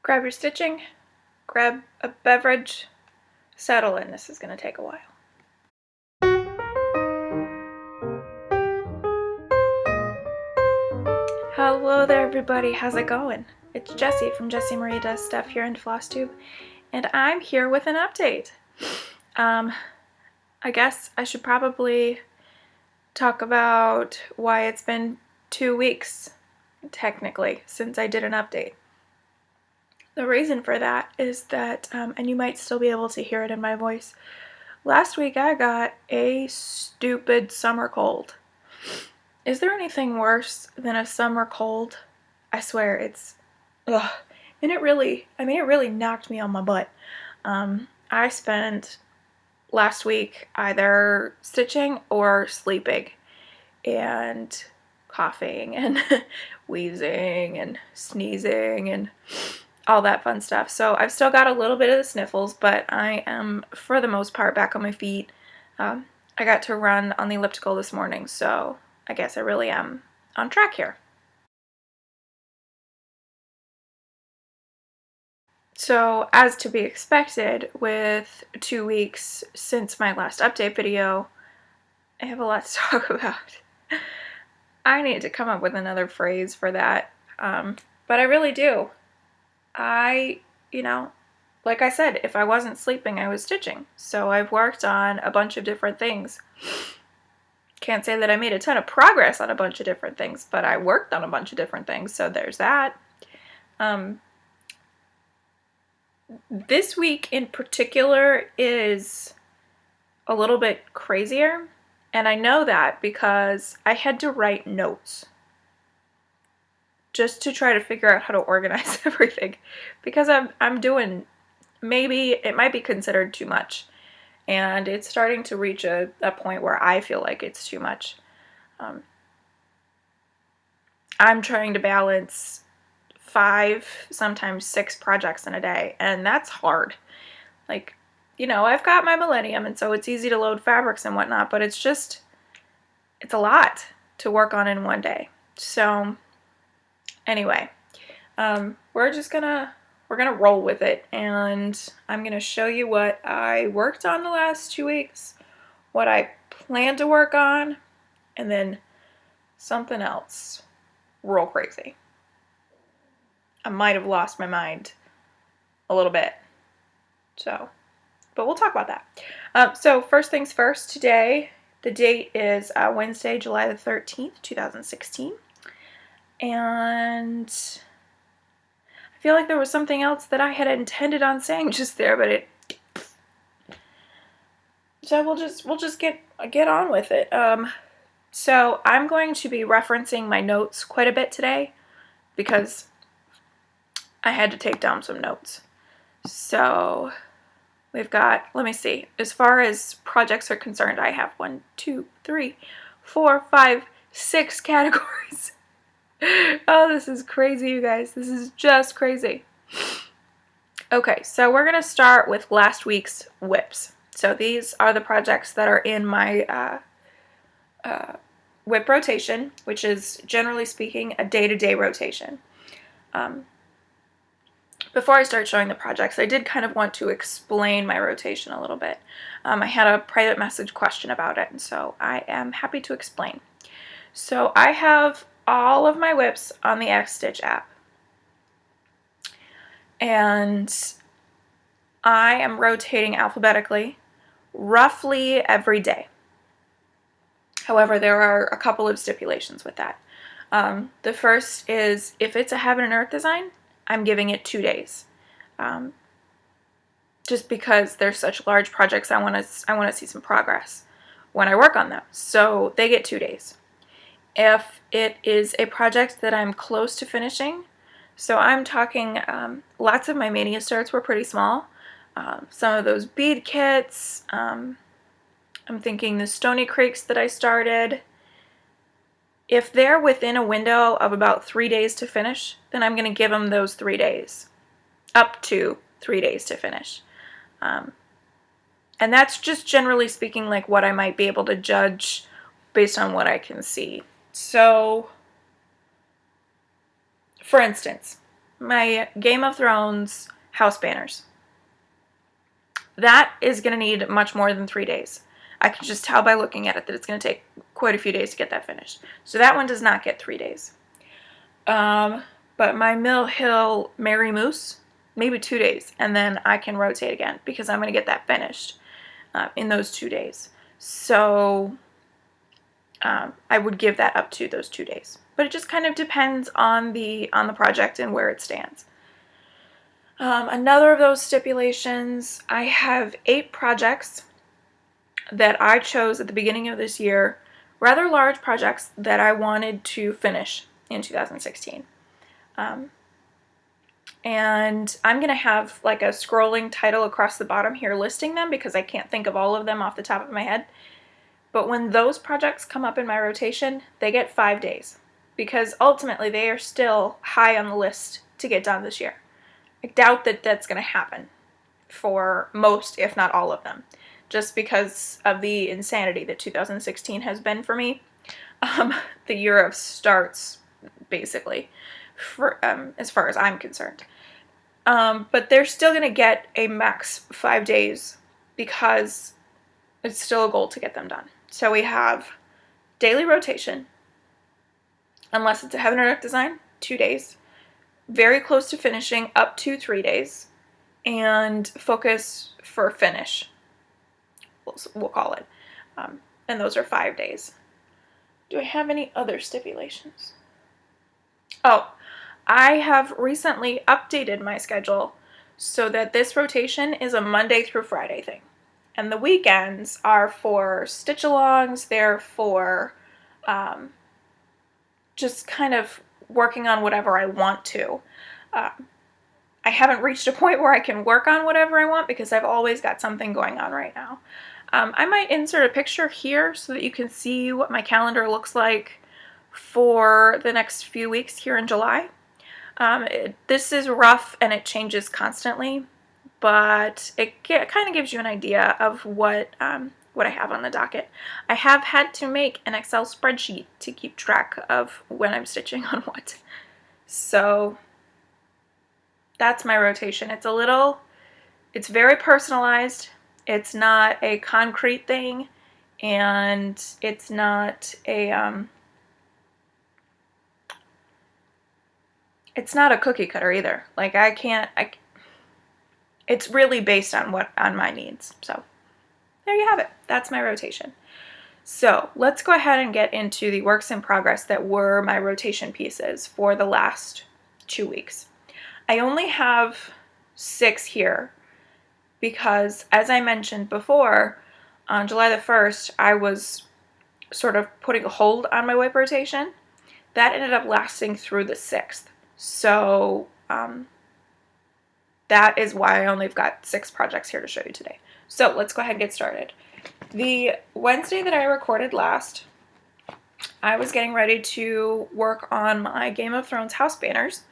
Grab your stitching, grab a beverage, settle in. This is going to take a while. Hello there everybody, how's it going? It's Jessie from Jessie Marie Does Stuff here in FlossTube, and I'm here with an update. I guess I should probably talk about why it's been 2 weeks, technically, since I did an update. The reason for that is that, and you might still be able to hear it in my voice, last week I got a stupid summer cold. Is there anything worse than a summer cold? I swear, it's, ugh. And it really knocked me on my butt. I spent last week either stitching or sleeping and coughing and wheezing and sneezing and all that fun stuff. So I've still got a little bit of the sniffles, but I am, for the most part, back on my feet. I got to run on the elliptical this morning, so I guess I really am on track here. So, as to be expected, with 2 weeks since my last update video, I have a lot to talk about. I need to come up with another phrase for that, but I really do. Like I said, if I wasn't sleeping, I was stitching. So I've worked on a bunch of different things. Can't say that I made a ton of progress on a bunch of different things, but I worked on a bunch of different things, so there's that. This week in particular is a little bit crazier, and I know that because I had to write notes just to try to figure out how to organize everything, because I'm doing, maybe it might be considered too much, and it's starting to reach a point where I feel like it's too much. I'm trying to balance 5, sometimes 6 projects in a day, and that's hard. Like, I've got my Millennium, and so it's easy to load fabrics and whatnot, but it's a lot to work on in one day. So anyway, we're gonna roll with it, and I'm gonna show you what I worked on the last 2 weeks, what I plan to work on, and then something else real crazy. I might have lost my mind a little bit, but we'll talk about that. So first things first, today, the date is Wednesday, July the 13th, 2016, and I feel like there was something else that I had intended on saying just there, but so we'll just get on with it. So I'm going to be referencing my notes quite a bit today because I had to take down some notes. So we've got, let me see, as far as projects are concerned, I have 1, 2, 3, 4, 5, 6 categories. Oh, this is crazy, you guys. This is just crazy. Okay, so we're going to start with last week's whips. So these are the projects that are in my whip rotation, which is, generally speaking, a day-to-day rotation. Before I start showing the projects, I did kind of want to explain my rotation a little bit. I had a private message question about it, and so I am happy to explain. So I have all of my whips on the X-Stitch app, and I am rotating alphabetically roughly every day. However, there are a couple of stipulations with that. The first is, if it's a Heaven and Earth design, I'm giving it 2 days. Just because they're such large projects, I want to see some progress when I work on them. So they get 2 days. If it is a project that I'm close to finishing, so I'm talking, lots of my mania starts were pretty small. Some of those bead kits, I'm thinking the Stony Creeks that I started. If they're within a window of about 3 days to finish, then I'm going to give them those 3 days. Up to 3 days to finish. And that's just generally speaking like what I might be able to judge based on what I can see. So, for instance, my Game of Thrones house banners. That is going to need much more than 3 days. I can just tell by looking at it that it's going to take quite a few days to get that finished. So that one does not get 3 days. But my Mill Hill Merry Moose, maybe 2 days, and then I can rotate again because I'm going to get that finished in those 2 days. So I would give that up to those 2 days. But it just kind of depends on the project and where it stands. Another of those stipulations, I have 8 projects that I chose at the beginning of this year, rather large projects that I wanted to finish in 2016. And I'm going to have like a scrolling title across the bottom here listing them because I can't think of all of them off the top of my head. But when those projects come up in my rotation, they get 5 days because ultimately they are still high on the list to get done this year. I doubt that that's going to happen for most, if not all of them, just because of the insanity that 2016 has been for me. The year of starts, basically, for, as far as I'm concerned. But they're still going to get a max 5 days because it's still a goal to get them done. So we have daily rotation, unless it's a Heaven and Earth design, 2 days. Very close to finishing, up to 3 days. And focus for finish, we'll call it. And those are 5 days. Do I have any other stipulations? Oh, I have recently updated my schedule so that this rotation is a Monday through Friday thing. And the weekends are for stitch-alongs, they're for just kind of working on whatever I want to. I haven't reached a point where I can work on whatever I want because I've always got something going on right now. I might insert a picture here so that you can see what my calendar looks like for the next few weeks here in July. This is rough and it changes constantly, but it kind of gives you an idea of what I have on the docket. I have had to make an Excel spreadsheet to keep track of when I'm stitching on what. So that's my rotation. It's very personalized. It's not a concrete thing, and it's not a it's not a cookie cutter either. Like it's really based on my needs. So there you have it. That's my rotation. So let's go ahead and get into the works in progress that were my rotation pieces for the last 2 weeks. I only have 6 here because, as I mentioned before, on July the 1st, I was sort of putting a hold on my WIP rotation. That ended up lasting through the 6th. So that is why I only have got 6 projects here to show you today. So let's go ahead and get started. The Wednesday that I recorded last, I was getting ready to work on my Game of Thrones house banners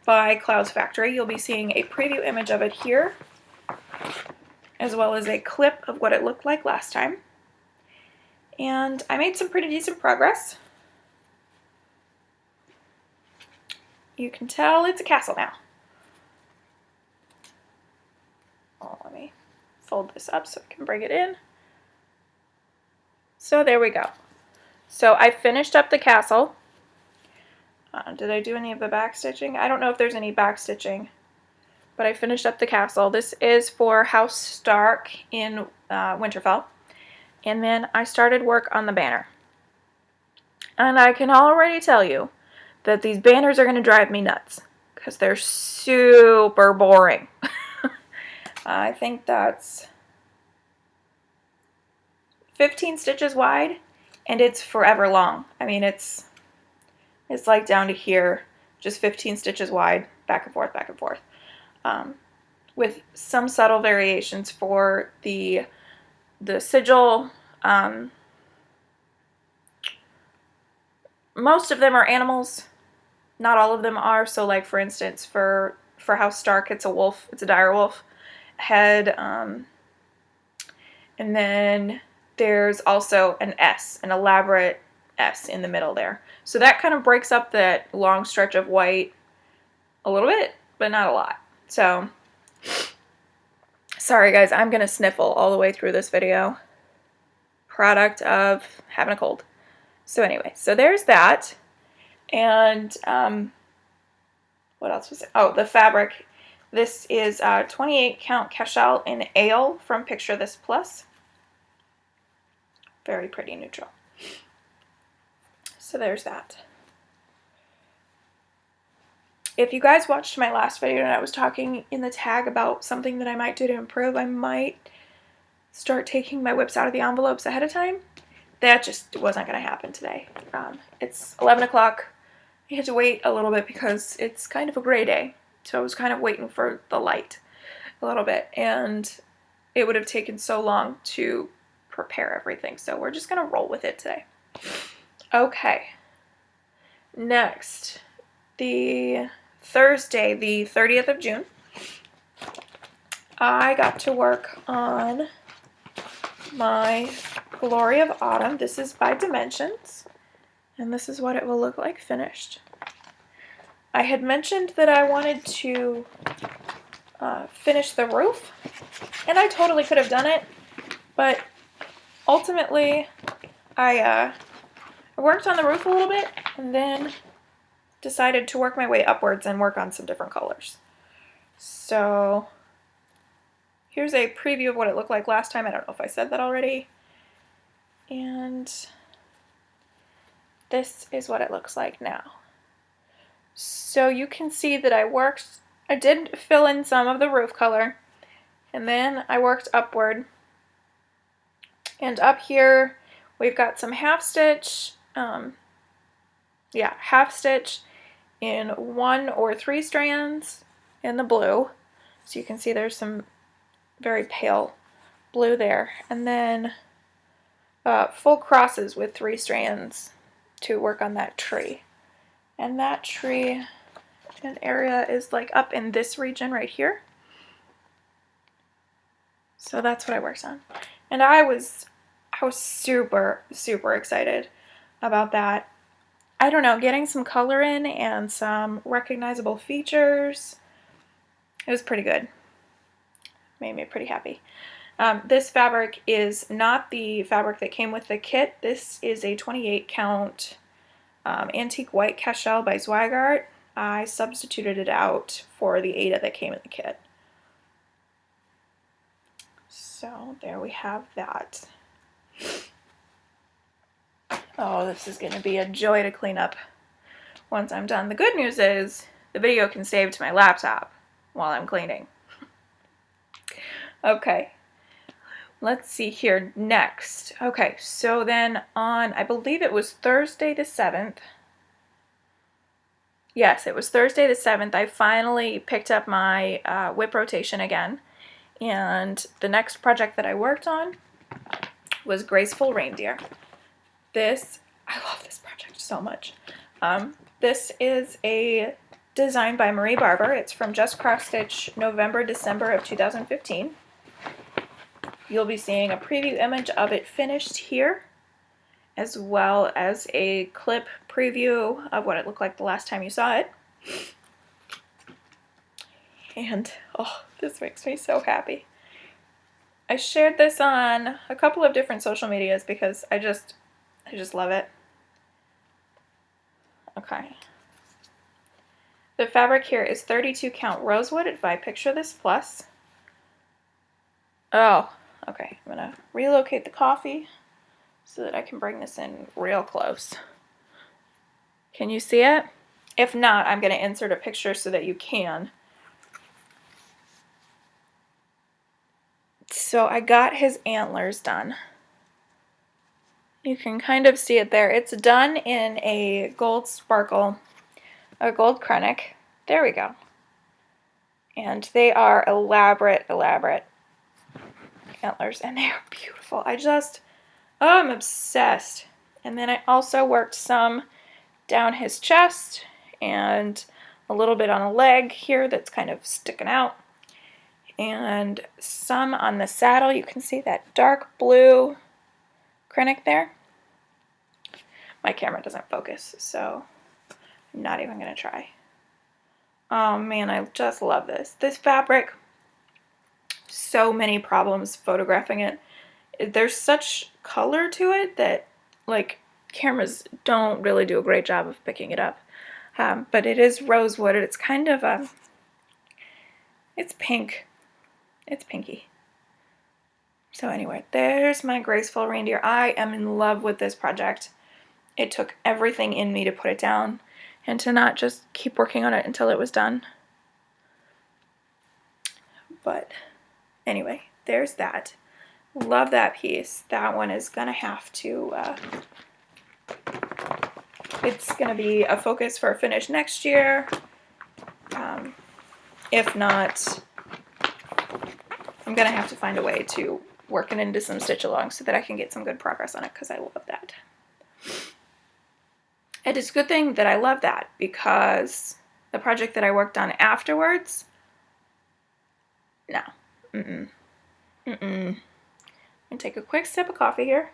by Clouds Factory. You'll be seeing a preview image of it here, as well as a clip of what it looked like last time. And I made some pretty decent progress. You can tell it's a castle now. Oh, let me fold this up so I can bring it in. So there we go. So I finished up the castle. Did I do any of the back stitching? I don't know if there's any back stitching, but I finished up the castle. This is for House Stark in Winterfell. And then I started work on the banner. And I can already tell you that these banners are going to drive me nuts because they're super boring. I think that's 15 stitches wide, and it's forever long. I mean, it's like down to here, just 15 stitches wide, back and forth, with some subtle variations for the sigil. Most of them are animals. Not all of them are. So, like for instance, for House Stark, it's a wolf. It's a dire wolf head, and then there's also an S, an elaborate S in the middle there. So that kind of breaks up that long stretch of white a little bit, but not a lot. So, sorry guys, I'm gonna sniffle all the way through this video. Product of having a cold. So anyway, so there's that. And what else was it? Oh, the fabric. This is 28 count cashel in ale from Picture This Plus. Very pretty neutral. So there's that. If you guys watched my last video and I was talking in the tag about something that I might do to improve, I might start taking my whips out of the envelopes ahead of time. That just wasn't going to happen today. It's 11 o'clock. I had to wait a little bit because it's kind of a gray day. So I was kind of waiting for the light a little bit. And it would have taken so long to prepare everything. So we're just going to roll with it today. Okay. Next, the Thursday, the 30th of June, I got to work on my Glory of Autumn. This is by Dimensions, and this is what it will look like finished. I had mentioned that I wanted to finish the roof, and I totally could have done it, but ultimately I worked on the roof a little bit and then decided to work my way upwards and work on some different colors. So here's a preview of what it looked like last time. I don't know if I said that already. And this is what it looks like now. So you can see that I did fill in some of the roof color, and then I worked upward. And up here we've got some half stitch, half stitch in 1 or 3 strands in the blue. So you can see there's some very pale blue there. And then full crosses with 3 strands to work on that tree. And that tree and area is like up in this region right here. So that's what I worked on. And I was super, super excited about that. I don't know, getting some color in and some recognizable features. It was pretty good. Made me pretty happy. This fabric is not the fabric that came with the kit. This is a 28 count antique white cashel by Zweigart. I substituted it out for the Ada that came in the kit. So there we have that. Oh, this is going to be a joy to clean up once I'm done. The good news is the video can save to my laptop while I'm cleaning. Okay, let's see here next. Okay, so then on, I believe it was Thursday the 7th. Yes, it was Thursday the 7th. I finally picked up my whip rotation again. And the next project that I worked on was Graceful Reindeer. I love this project so much. This is a design by Marie Barber. It's from Just Cross Stitch, November, December of 2015. You'll be seeing a preview image of it finished here, as well as a clip preview of what it looked like the last time you saw it. And, oh, this makes me so happy. I shared this on a couple of different social medias because I just love it. Okay. The fabric here is 32 count rosewood by Picture This Plus. Oh, okay. I'm gonna relocate the coffee so that I can bring this in real close. Can you see it? If not, I'm gonna insert a picture so that you can. So I got his antlers done. You can kind of see it there. It's done in a gold sparkle, a gold Cricut. There we go. And they are elaborate, elaborate antlers, and they are beautiful. I'm obsessed. And then I also worked some down his chest and a little bit on a leg here that's kind of sticking out. And some on the saddle. You can see that dark blue Cricut there. My camera doesn't focus, so I'm not even going to try. Oh man, I just love this. This fabric, so many problems photographing it. There's such color to it that, like, cameras don't really do a great job of picking it up. But it is rosewood. It's kind of it's pink. It's pinky. So anyway, there's my graceful reindeer. I am in love with this project. It took everything in me to put it down and to not just keep working on it until it was done. But anyway, there's that. Love that piece. That one is gonna have to, it's gonna be a focus for a finish next year. If not, I'm gonna have to find a way to work it into some stitch alongs so that I can get some good progress on it, because I love that. And it's a good thing that I love that, because the project that I worked on afterwards, no. I'm gonna take a quick sip of coffee here.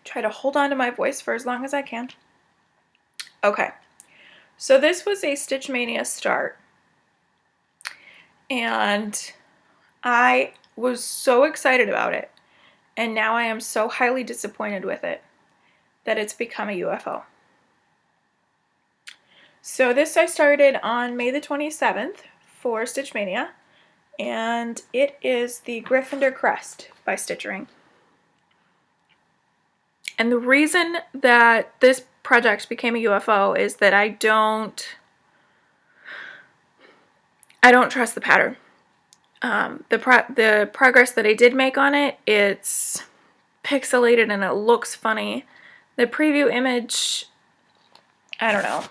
Try to hold on to my voice for as long as I can. Okay, so this was a Stitch Mania start, and I was so excited about it, and now I am so highly disappointed with it that it's become a UFO. So this I started on May the 27th for Stitch Mania, and it is the Gryffindor Crest by Stitchering. And the reason that this project became a UFO is that I don't trust the pattern. The progress that I did make on it, it's pixelated and it looks funny. The preview image, I don't know.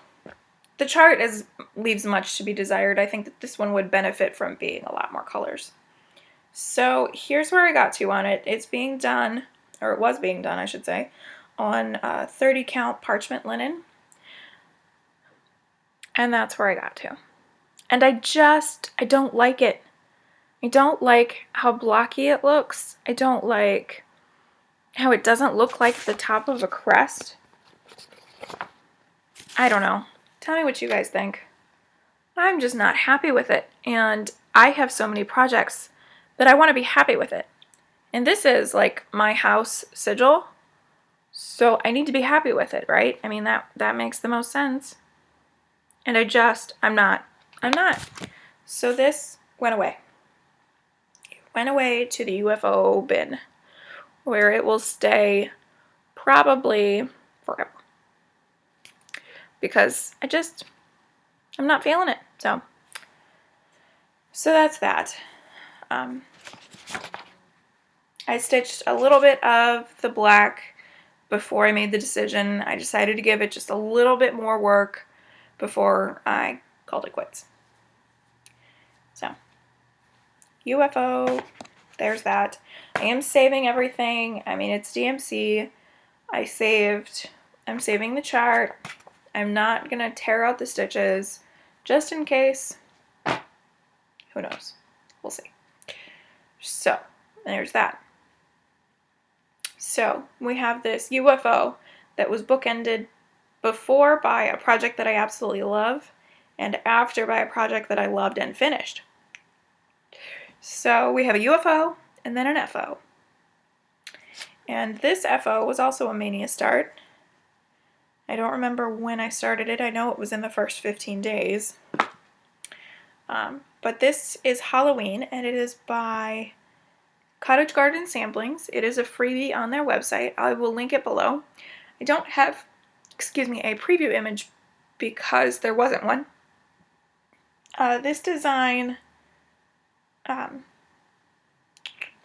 The chart leaves much to be desired. I think that this one would benefit from being a lot more colors. So here's where I got to on it. It's being done, or it was being done, I should say, on 30 count parchment linen. And that's where I got to. And I don't like it. I don't like how blocky it looks. I don't like how it doesn't look like the top of a crest. I don't know. Tell me what you guys think. I'm just not happy with it. And I have so many projects that I want to be happy with it. And this is like my house sigil. So I need to be happy with it, right? I mean, that makes the most sense. And I'm not. So this went away. It went away to the UFO bin, where it will stay probably forever. Because I'm not feeling it. So that's that. I stitched a little bit of the black before I made the decision. I decided to give it just a little bit more work before I called it quits. So, UFO, there's that. I am saving everything. I mean, it's DMC. I'm saving the chart. I'm not going to tear out the stitches just in case. Who knows? We'll see. So, there's that. So, we have this UFO that was bookended before by a project that I absolutely love, and after by a project that I loved and finished. So, we have a UFO and then an FO. And this FO was also a Mania start. I don't remember when I started it. I know it was in the first 15 days. But this is Halloween, and it is by Cottage Garden Samplings. It is a freebie on their website. I will link it below. I don't have, a preview image because there wasn't one. This design,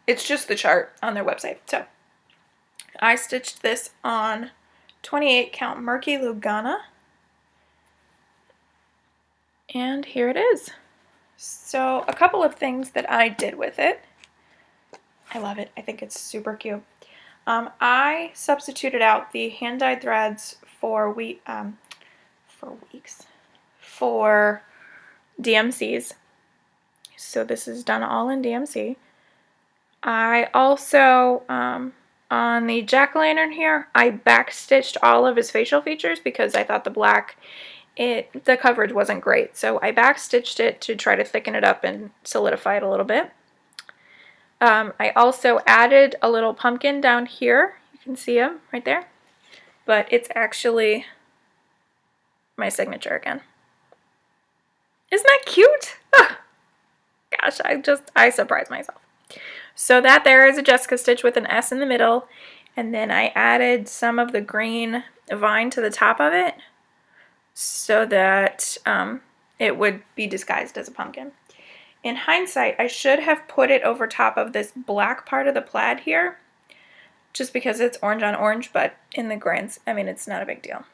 it's just the chart on their website. So I stitched this on 28 count Murky Lugana. And here it is. So a couple of things that I did with it. I love it. I think it's super cute. I substituted out the hand-dyed threads for DMCs. So this is done all in DMC. I also On the jack-o'-lantern here, I backstitched all of his facial features because I thought the black, the coverage wasn't great. So I backstitched it to try to thicken it up and solidify it a little bit. I also added a little pumpkin down here. You can see him right there. But it's actually my signature again. Isn't that cute? Ah, gosh, I surprised myself. So that there is a Jessica stitch with an S in the middle, and then I added some of the green vine to the top of it so that it would be disguised as a pumpkin. In hindsight, I should have put it over top of this black part of the plaid here, just because it's orange on orange, but in the grand, I mean, it's not a big deal.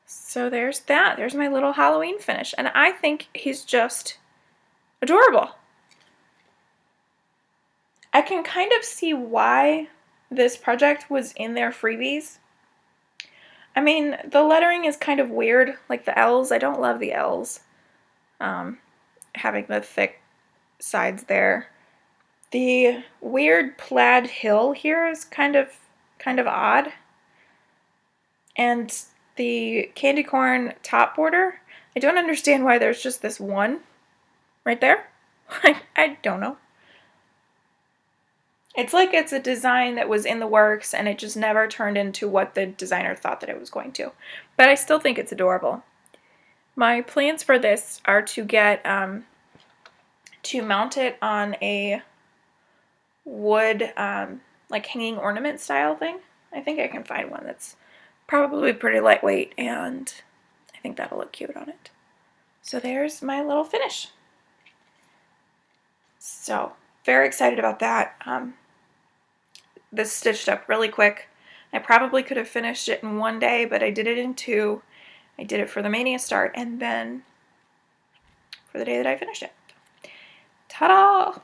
So there's that. There's my little Halloween finish, and I think he's just adorable. I can kind of see why this project was in their freebies. I mean, the lettering is kind of weird, like the L's. I don't love the L's. Having the thick sides there. The weird plaid hill here is kind of odd. And the candy corn top border, I don't understand why there's just this one right there. I don't know. It's like it's a design that was in the works and it just never turned into what the designer thought that it was going to. But I still think it's adorable. My plans for this are to get, to mount it on a wood, like hanging ornament style thing. I think I can find one that's probably pretty lightweight, and I think that'll look cute on it. So there's my little finish. So, very excited about that. This stitched up really quick. I probably could have finished it in one day, but I did it in two. I did it for the Mania start and then for the day that I finished it. Ta-da!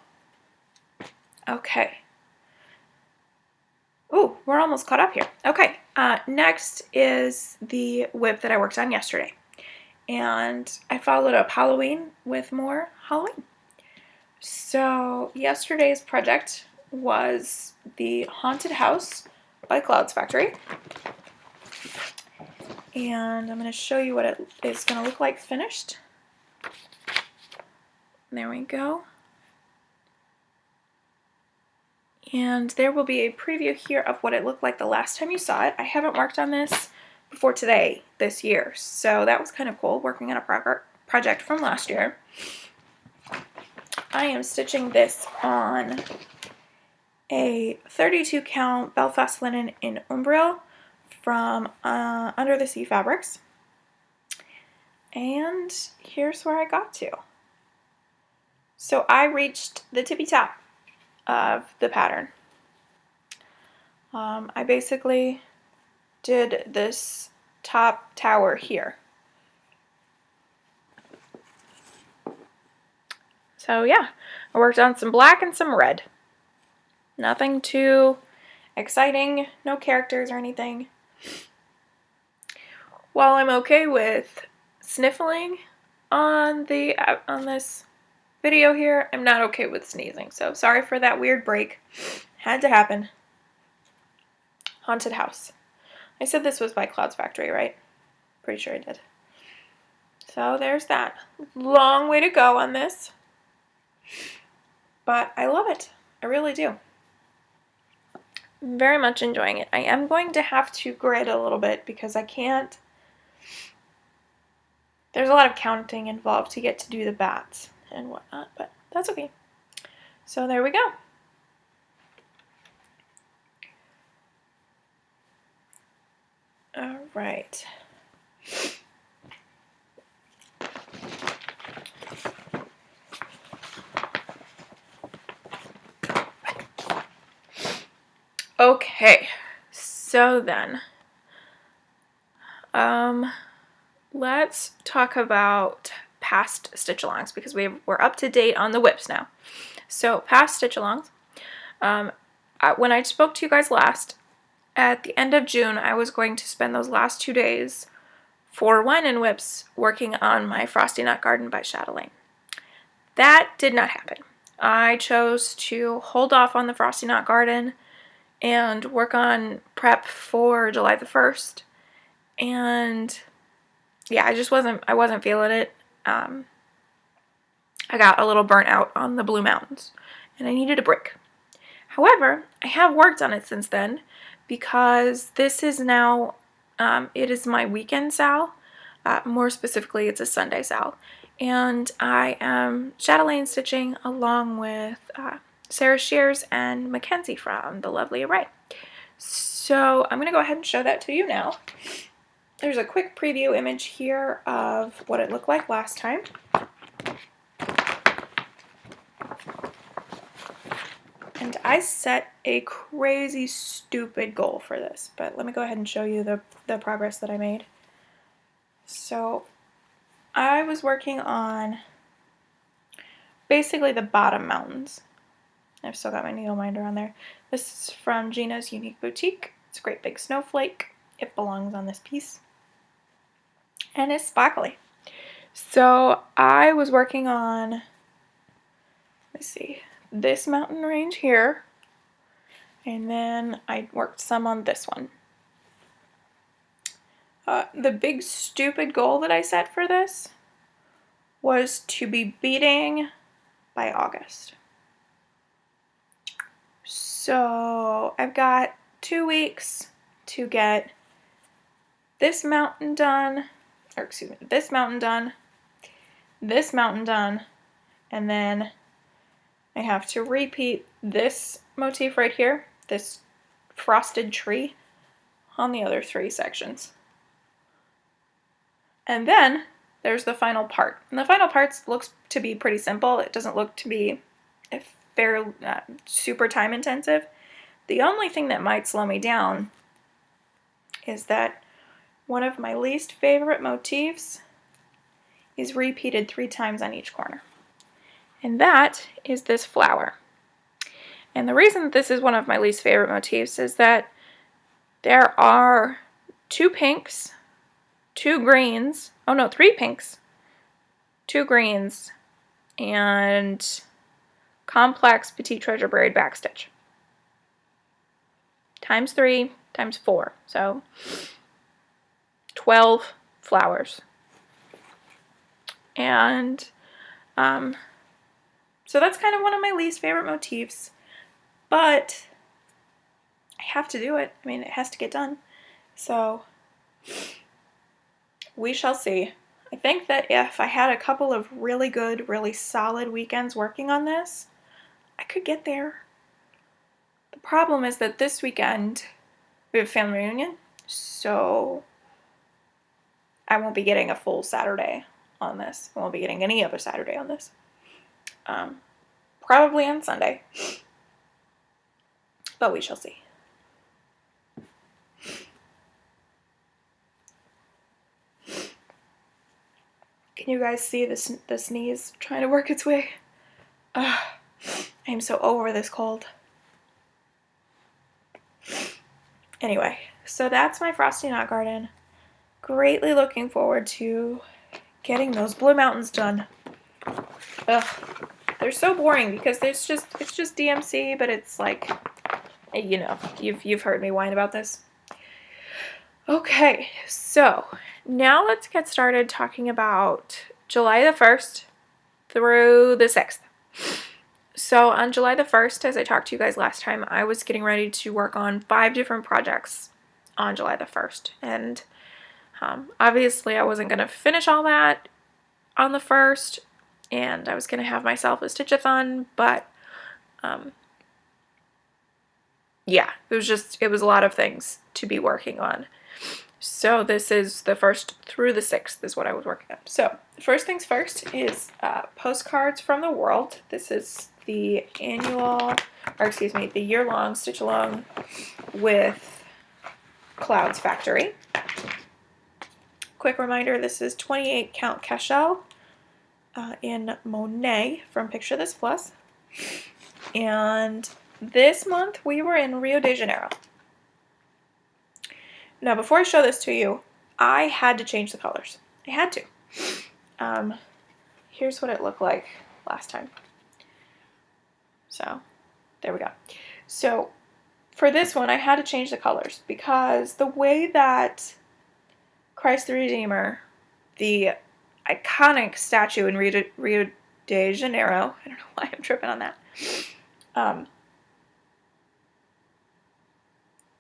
Okay. Ooh, we're almost caught up here. Okay, next is the whip that I worked on yesterday. And I followed up Halloween with more Halloween. So yesterday's project was the Haunted House by Clouds Factory. And I'm going to show you what it is going to look like finished. There we go. And there will be a preview here of what it looked like the last time you saw it. I haven't worked on this before today, this year, so that was kind of cool, working on a project from last year. I am stitching this on a 32 count Belfast linen in Umbriel from Under the Sea Fabrics. And here's where I got to. So I reached the tippy top of the pattern. I basically did this top tower here. So yeah, I worked on some black and some red. Nothing too exciting, no characters or anything. While I'm okay with sniffling on this video here, I'm not okay with sneezing. So sorry for that weird break. Had to happen. Haunted House. I said this was by Clouds Factory, right? Pretty sure I did. So there's that. Long way to go on this. But I love it. I really do. I'm very much enjoying it. I am going to have to grid a little bit because I can't. There's a lot of counting involved to get to do the bats and whatnot, but that's okay. So there we go. All right. Okay, so then, let's talk about past stitch-alongs because we're up to date on the whips now. So past stitch-alongs, when I spoke to you guys last, at the end of June, I was going to spend those last 2 days for Wine and Whips working on my Frosty Nut Garden by Chatelaine. That did not happen. I chose to hold off on the Frosty Nut Garden and work on prep for July the 1st. And yeah, I wasn't feeling it. I got a little burnt out on the Blue Mountains and I needed a break. However, I have worked on it since then because this is now, it is my weekend sal. More specifically, it's a Sunday sal. And I am chatelaine stitching along with Sarah Shears and Mackenzie from The Lovely Array. So I'm going to go ahead and show that to you now. There's a quick preview image here of what it looked like last time. And I set a crazy stupid goal for this, but let me go ahead and show you the progress that I made. So I was working on basically the bottom mountains. I've still got my needle minder on there. This is from Gina's Unique Boutique. It's a great big snowflake. It belongs on this piece. And it's sparkly. So I was working on, let me see, this mountain range here. And then I worked some on this one. The big stupid goal that I set for this was to be beading by August. So I've got 2 weeks to get this mountain done, or excuse me, this mountain done, this mountain done, and then I have to repeat this motif right here, this frosted tree, on the other 3 sections. And then there's the final part. And the final part looks to be pretty simple. It doesn't look to be fairly super time intensive. The only thing that might slow me down is that one of my least favorite motifs is repeated 3 times on each corner. And that is this flower. And the reason that this is one of my least favorite motifs is that there are 2 pinks, 2 greens, oh no, 3 pinks, 2 greens, and complex petite treasure braid backstitch. Times 3 times 4, so 12 flowers. And so that's kind of one of my least favorite motifs, but I have to do it. I mean, it has to get done. So we shall see. I think that if I had a couple of really good, really solid weekends working on this, I could get there. The problem is that this weekend we have a family reunion, so I won't be getting a full Saturday on this. I won't be getting any other Saturday on this. Probably on Sunday, but we shall see. Can you guys see the sneeze trying to work its way? I am so over this cold. Anyway, so that's my Frosty Nut Garden. Greatly looking forward to getting those Blue Mountains done. Ugh, they're so boring because it's just DMC, but it's like, you know, you've heard me whine about this. Okay, so now let's get started talking about July the 1st through the 6th. So on July the 1st, as I talked to you guys last time, I was getting ready to work on 5 different projects on July the 1st. And obviously I wasn't going to finish all that on the 1st, and I was going to have myself a stitch-a-thon, but yeah, it was a lot of things to be working on. So this is the 1st through the 6th is what I was working on. So first things first is Postcards from the World. This is the the year-long stitch-along with Clouds Factory. Quick reminder, this is 28 count cachel in Monet from Picture This Plus. And this month we were in Rio de Janeiro. Now, before I show this to you, I had to change the colors. I had to. Here's what it looked like last time. So there we go. So for this one, I had to change the colors because the way that Christ the Redeemer, the iconic statue in Rio de Janeiro, I don't know why I'm tripping on that,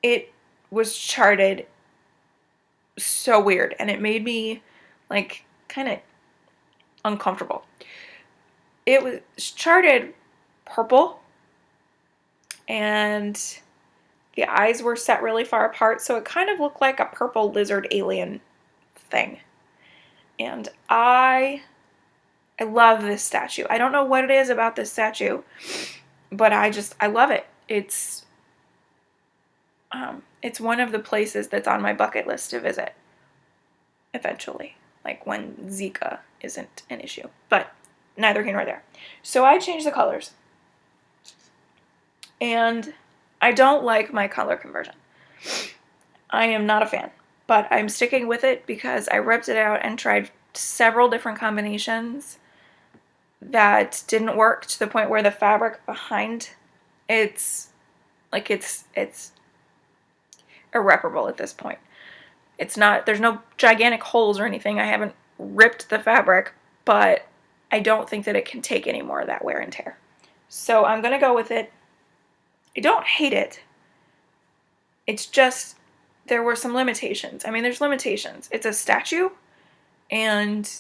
it was charted so weird, and it made me like kind of uncomfortable. It was charted purple, and the eyes were set really far apart, so it kind of looked like a purple lizard alien thing. And I love this statue. I don't know what it is about this statue, but I love it. It's one of the places that's on my bucket list to visit eventually, like when Zika isn't an issue. But neither here nor there. So I changed the colors. And I don't like my color conversion. I am not a fan, but I'm sticking with it because I ripped it out and tried several different combinations that didn't work, to the point where the fabric behind it's irreparable at this point. It's not, there's no gigantic holes or anything. I haven't ripped the fabric, but I don't think that it can take any more of that wear and tear. So I'm going to go with it. I don't hate it. It's just, there were some limitations. I mean, there's limitations. It's a statue, and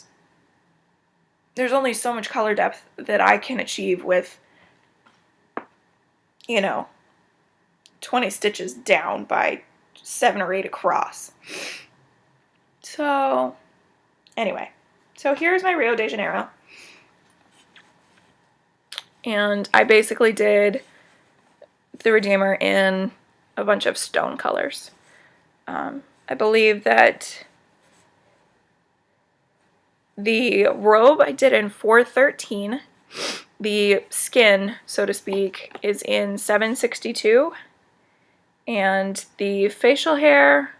there's only so much color depth that I can achieve with, 20 stitches down by 7 or 8 across. So, anyway. So here's my Rio de Janeiro. And I basically did the Redeemer in a bunch of stone colors. I believe that the robe I did in 413. The skin, so to speak, is in 762. And the facial hair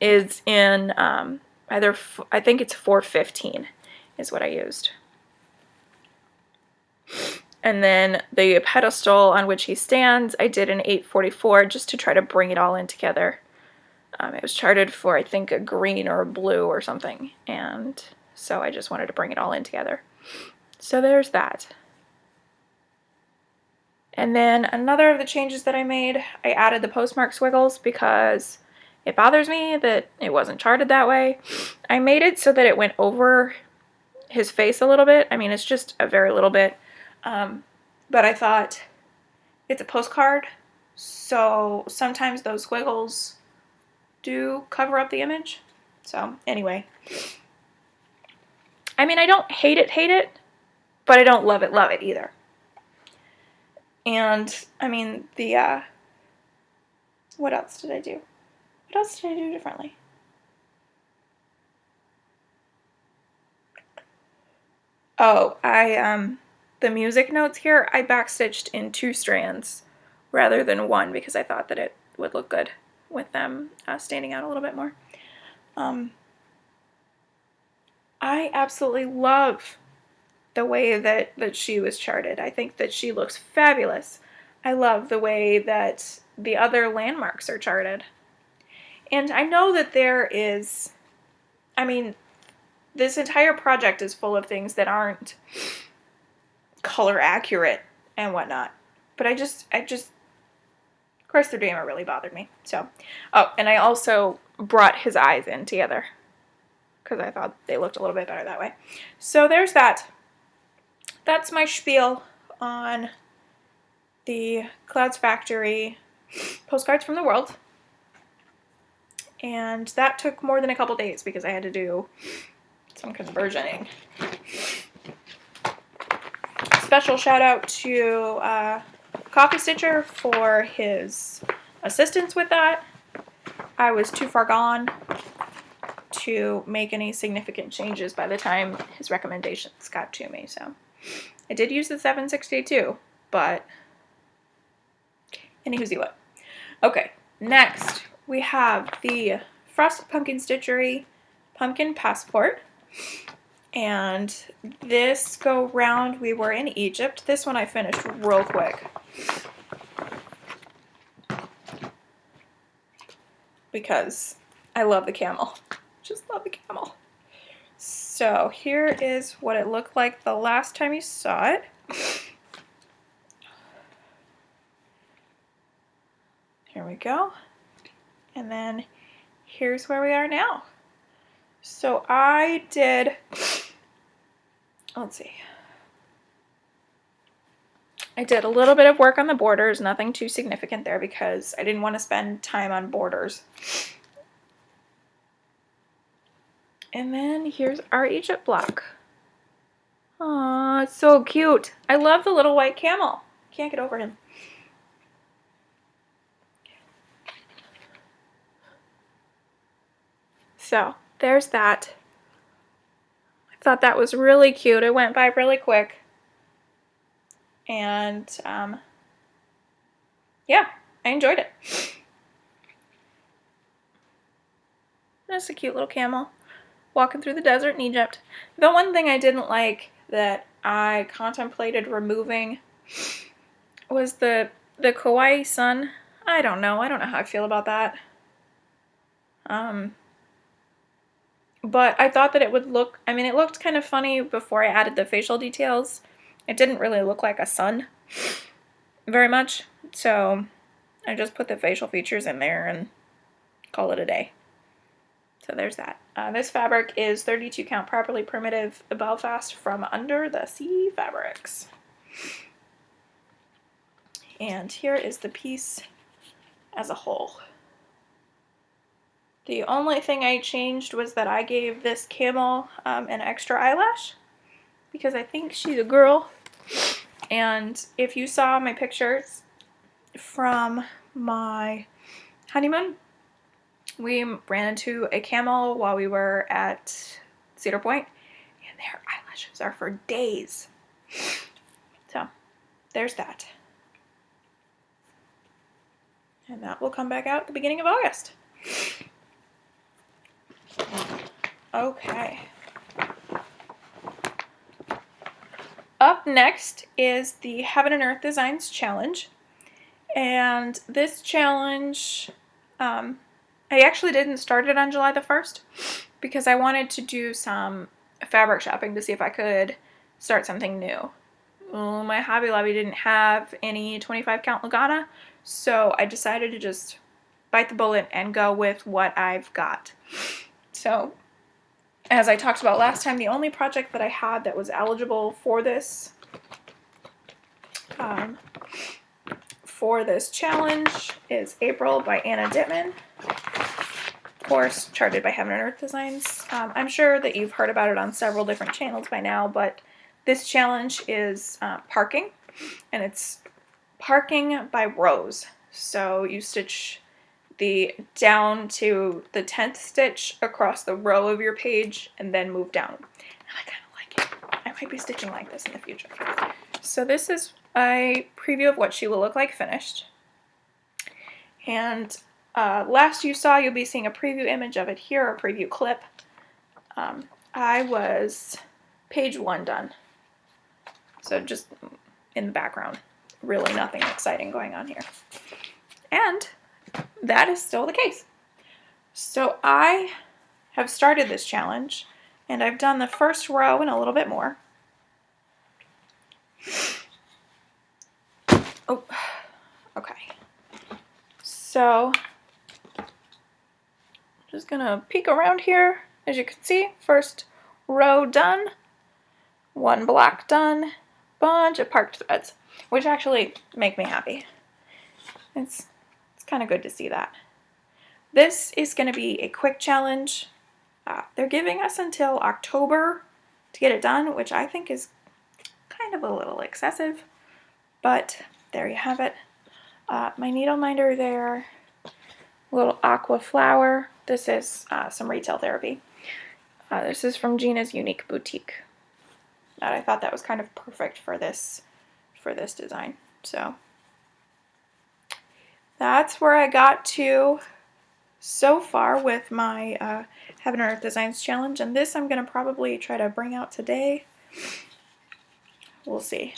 is in I think it's 415 is what I used. And then the pedestal on which he stands, I did an 844 just to try to bring it all in together. It was charted for, I think, a green or a blue or something, and so I just wanted to bring it all in together. So there's that. And then another of the changes that I made, I added the postmark squiggles because it bothers me that it wasn't charted that way. I made it so that it went over his face a little bit. I mean, it's just a very little bit. But I thought it's a postcard, so sometimes those squiggles do cover up the image. So anyway, I mean, I don't hate it, but I don't love it either. And I mean, what else did I do? What else did I do differently? Oh, the music notes here, I backstitched in 2 strands rather than 1 because I thought that it would look good with them standing out a little bit more. I absolutely love the way that she was charted. I think that she looks fabulous. I love the way that the other landmarks are charted. And I know that there is, I mean, this entire project is full of things that aren't color accurate and whatnot. But I just, Christ the Redeemer really bothered me. So, oh, and I also brought his eyes in together because I thought they looked a little bit better that way. So there's that. That's my spiel on the Clouds Factory Postcards from the World. And that took more than a couple days because I had to do some conversioning. Special shout out to Coffee Stitcher for his assistance with that. I was too far gone to make any significant changes by the time his recommendations got to me. So I did use the 762, but anywho's what. Okay, next we have the Frosted Pumpkin Stitchery Pumpkin Passport. And this go round, we were in Egypt. This one I finished real quick because I love the camel. Just love the camel. So here is what it looked like the last time you saw it. Here we go. And then here's where we are now. So I did, let's see. I did a little bit of work on the borders, nothing too significant there because I didn't want to spend time on borders. And then here's our Egypt block. Aw, it's so cute. I love the little white camel. Can't get over him. So there's that. I thought that was really cute. It went by really quick. And yeah, I enjoyed it. Just a cute little camel walking through the desert in Egypt. The one thing I didn't like that I contemplated removing was the kawaii sun. I don't know how I feel about that. But I thought that it would look, I mean, it looked kind of funny before I added the facial details. It didn't really look like a sun very much, so I just put the facial features in there and call it a day. So there's that. This fabric is 32 count properly primitive Belfast from Under the Sea Fabrics. And here is the piece as a whole. The only thing I changed was that I gave this camel an extra eyelash because I think she's a girl. And if you saw my pictures from my honeymoon, we ran into a camel while we were at Cedar Point, and their eyelashes are for days. So there's that. And that will come back out at the beginning of August. Okay. Up next is the Heaven and Earth Designs Challenge. And this challenge, I actually didn't start it on July the 1st because I wanted to do some fabric shopping to see if I could start something new. Well, my Hobby Lobby didn't have any 25 count Lugana, so I decided to just bite the bullet and go with what I've got. So, as I talked about last time, the only project that I had that was eligible for this challenge is April by Anna Dittman. Of course, charted by Heaven and Earth Designs. I'm sure that you've heard about it on several different channels by now, but this challenge is parking, and it's parking by rows. So you stitch the down to the 10th stitch across the row of your page and then move down. And I kind of like it. I might be stitching like this in the future. So this is a preview of what she will look like finished. And last you saw, you'll be seeing a preview image of it here, a preview clip. I was page 1 done. So just in the background, really nothing exciting going on here. And that is still the case. So I have started this challenge, and I've done the first row and a little bit more. Oh, okay. So I'm just gonna peek around here. As you can see, first row done, one block done, bunch of parked threads, which actually make me happy. It's kind of good to see that. This is going to be a quick challenge. They're giving us until October to get it done, which I think is kind of a little excessive, but there you have it. My needle minder there, little aqua flower. This is some retail therapy. This is from Gina's Unique Boutique. And I thought that was kind of perfect for this design. So that's where I got to so far with my Heaven and Earth Designs Challenge, and this I'm going to probably try to bring out today. We'll see.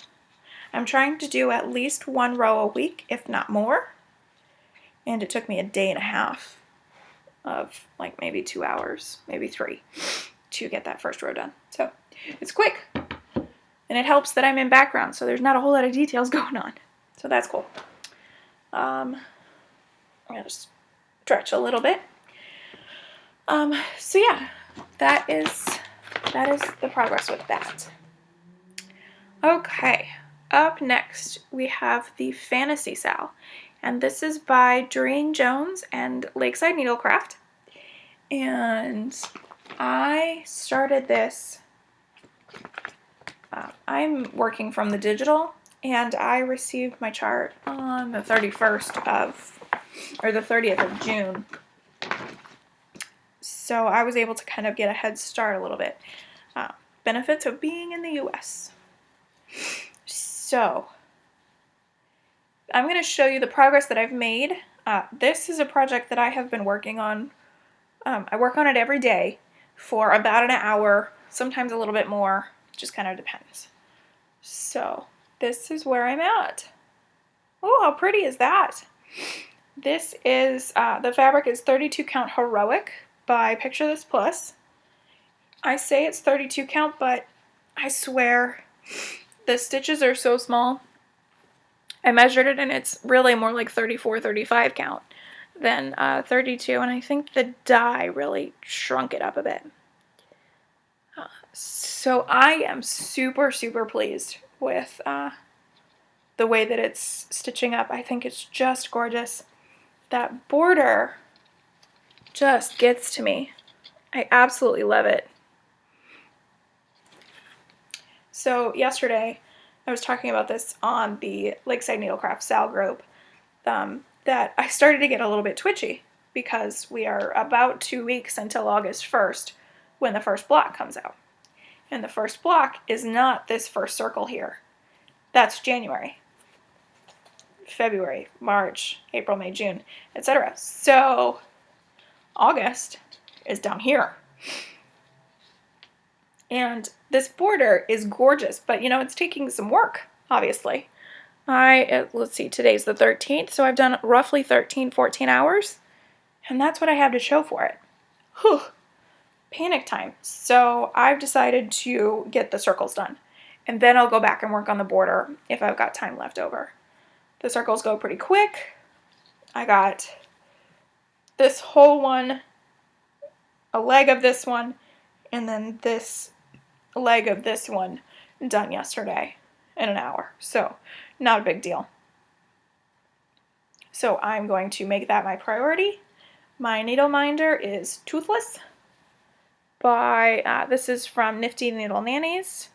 I'm trying to do at least 1 row a week, if not more. And it took me a day and a half of like maybe 2 hours, maybe 3, to get that first row done. So it's quick. And it helps that I'm in background, so there's not a whole lot of details going on. So that's cool. I'm going to stretch a little bit. So yeah, that is the progress with that. Okay, up next we have the Fantasy Sal, and this is by Doreen Jones and Lakeside Needlecraft. And I started this. I'm working from the digital, and I received my chart on the 30th of June. So I was able to kind of get a head start a little bit. Benefits of being in the US. So I'm going to show you the progress that I've made. This is a project that I have been working on. I work on it every day for about an hour, sometimes a little bit more, just kind of depends. So this is where I'm at. Oh, how pretty is that? This is, the fabric is 32 count Heroic by Picture This Plus. I say it's 32 count, but I swear the stitches are so small. I measured it and it's really more like 34, 35 count than 32, and I think the dye really shrunk it up a bit. So I am super, super pleased with the way that it's stitching up. I think it's just gorgeous. That border just gets to me. I absolutely love it. So yesterday, I was talking about this on the Lakeside Needlecraft Sal group, that I started to get a little bit twitchy because we are about 2 weeks until August 1st when the first block comes out. And the first block is not this first circle here. That's January, February, March, April, May, June, etc. So August is down here. And this border is gorgeous, but you know, it's taking some work, obviously. Let's see, today's the 13th, so I've done roughly 13, 14 hours, and that's what I have to show for it. Whew, panic time. So I've decided to get the circles done, and then I'll go back and work on the border if I've got time left over. The circles go pretty quick. I got this whole one, a leg of this one, and then this leg of this one done yesterday in an hour. So not a big deal. So I'm going to make that my priority. My needle minder is Toothless by, this is from Nifty Needle Nannies.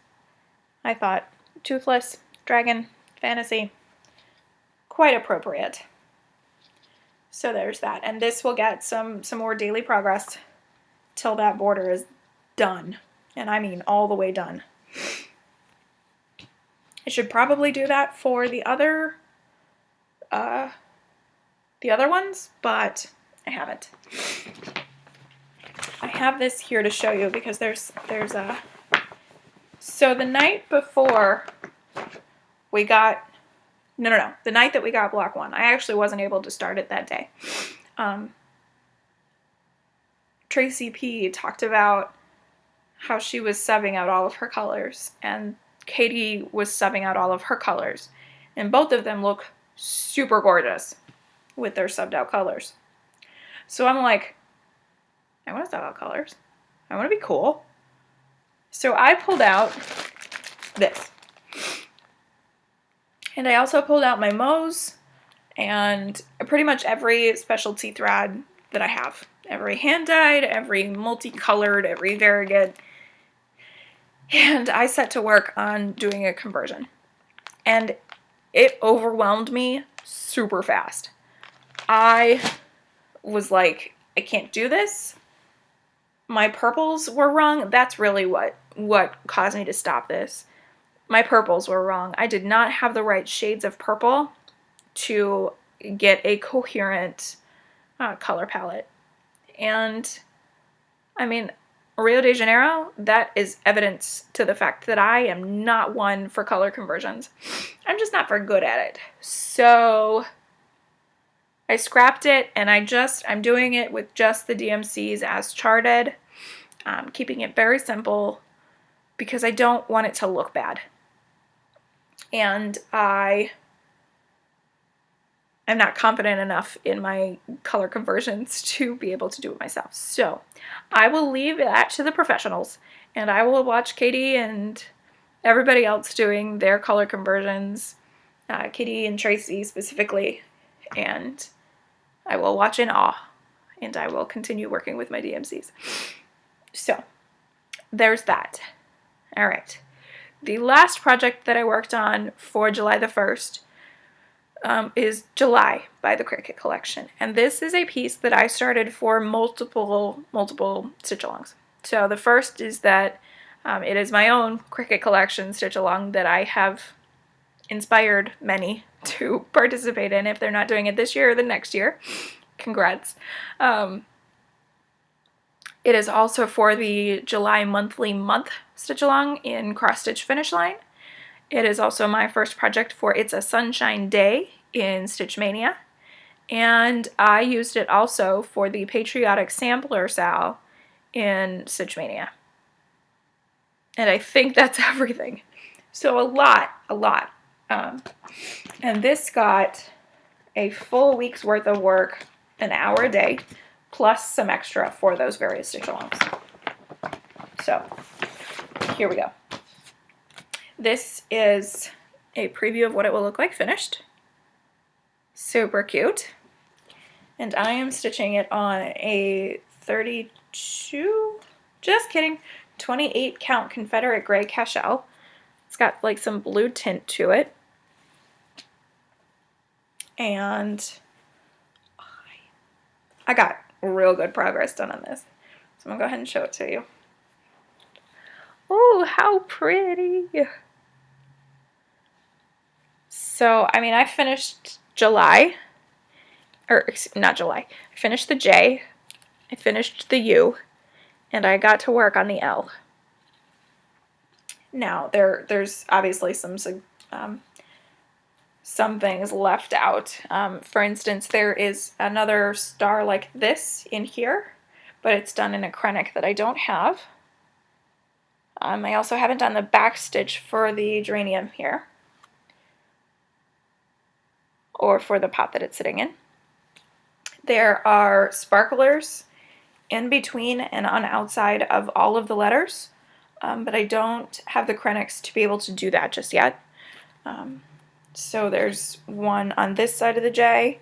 I thought Toothless, Dragon, Fantasy, quite appropriate. So there's that. And this will get some more daily progress till that border is done. And I mean all the way done. I should probably do that for the other ones, but I haven't. I have this here to show you because there's a. So the night before we got, no, the night that we got block 1, I actually wasn't able to start it that day. Tracy P talked about how she was subbing out all of her colors, and Katie was subbing out all of her colors, and both of them look super gorgeous with their subbed out colors. So I'm like, I want to sub out colors. I want to be cool. So I pulled out this. And I also pulled out my Mo's and pretty much every specialty thread that I have. Every hand-dyed, every multicolored, every variegated. And I set to work on doing a conversion. And it overwhelmed me super fast. I was like, I can't do this. My purples were wrong. That's really what caused me to stop this. My purples were wrong. I did not have the right shades of purple to get a coherent color palette. And I mean, Rio de Janeiro, that is evidence to the fact that I am not one for color conversions. I'm just not very good at it. So I scrapped it, and I'm doing it with just the DMCs as charted, keeping it very simple because I don't want it to look bad. And I'm not confident enough in my color conversions to be able to do it myself. So I will leave that to the professionals, and I will watch Katie and everybody else doing their color conversions, Katie and Tracy specifically, and I will watch in awe, and I will continue working with my DMCs. So there's that. All right. The last project that I worked on for July the 1st is July by the Cricut collection. And this is a piece that I started for multiple stitch-alongs. So the first is that it is my own Cricut collection stitch-along that I have inspired many to participate in if they're not doing it this year or the next year. Congrats. It is also for the July monthly month stitch-along in cross-stitch finish line. It is also my first project for It's a Sunshine Day in Stitch Mania. And I used it also for the Patriotic Sampler Sal in Stitch Mania. And I think that's everything. So a lot. And this got a full week's worth of work, an hour a day, plus some extra for those various stitch-alongs. So here we go. This is a preview of what it will look like finished. Super cute. And I am stitching it on a 32, just kidding, 28 count Confederate gray cashel. It's got like some blue tint to it. And I got real good progress done on this. So I'm gonna go ahead and show it to you. Oh, how pretty. So, I mean, I finished July, or not July, I finished the J, I finished the U, and I got to work on the L. Now, there's obviously some things left out. For instance, there is another star like this in here, but it's done in acrylic that I don't have. I also haven't done the back stitch for the geranium here, or for the pot that it's sitting in. There are sparklers in between and on outside of all of the letters, but I don't have the Krenix to be able to do that just yet. So there's one on this side of the J,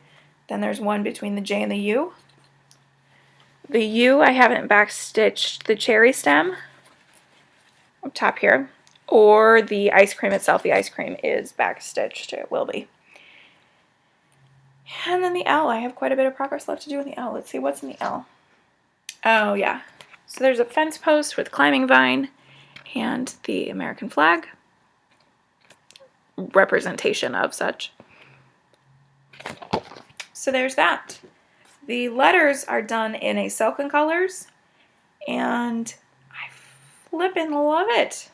then there's one between the J and the U. The U, I haven't backstitched the cherry stem up top here, or the ice cream itself. The ice cream is backstitched, it will be. And then the L, I have quite a bit of progress left to do in the L. Let's see what's in the L. Oh yeah, so there's a fence post with climbing vine and the American flag, representation of such. So there's that. The letters are done in a Silken Colors, and I flippin' love it.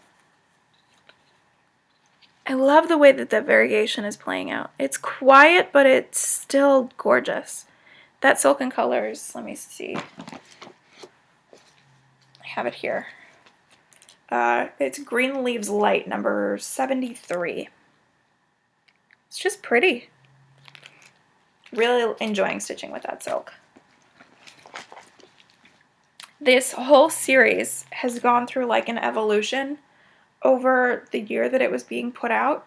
I love the way that the variegation is playing out. It's quiet, but it's still gorgeous. That Silken Colors, let me see. I have it here. It's Green Leaves Light, number 73. It's just pretty. Really enjoying stitching with that silk. This whole series has gone through like an evolution over the year that it was being put out.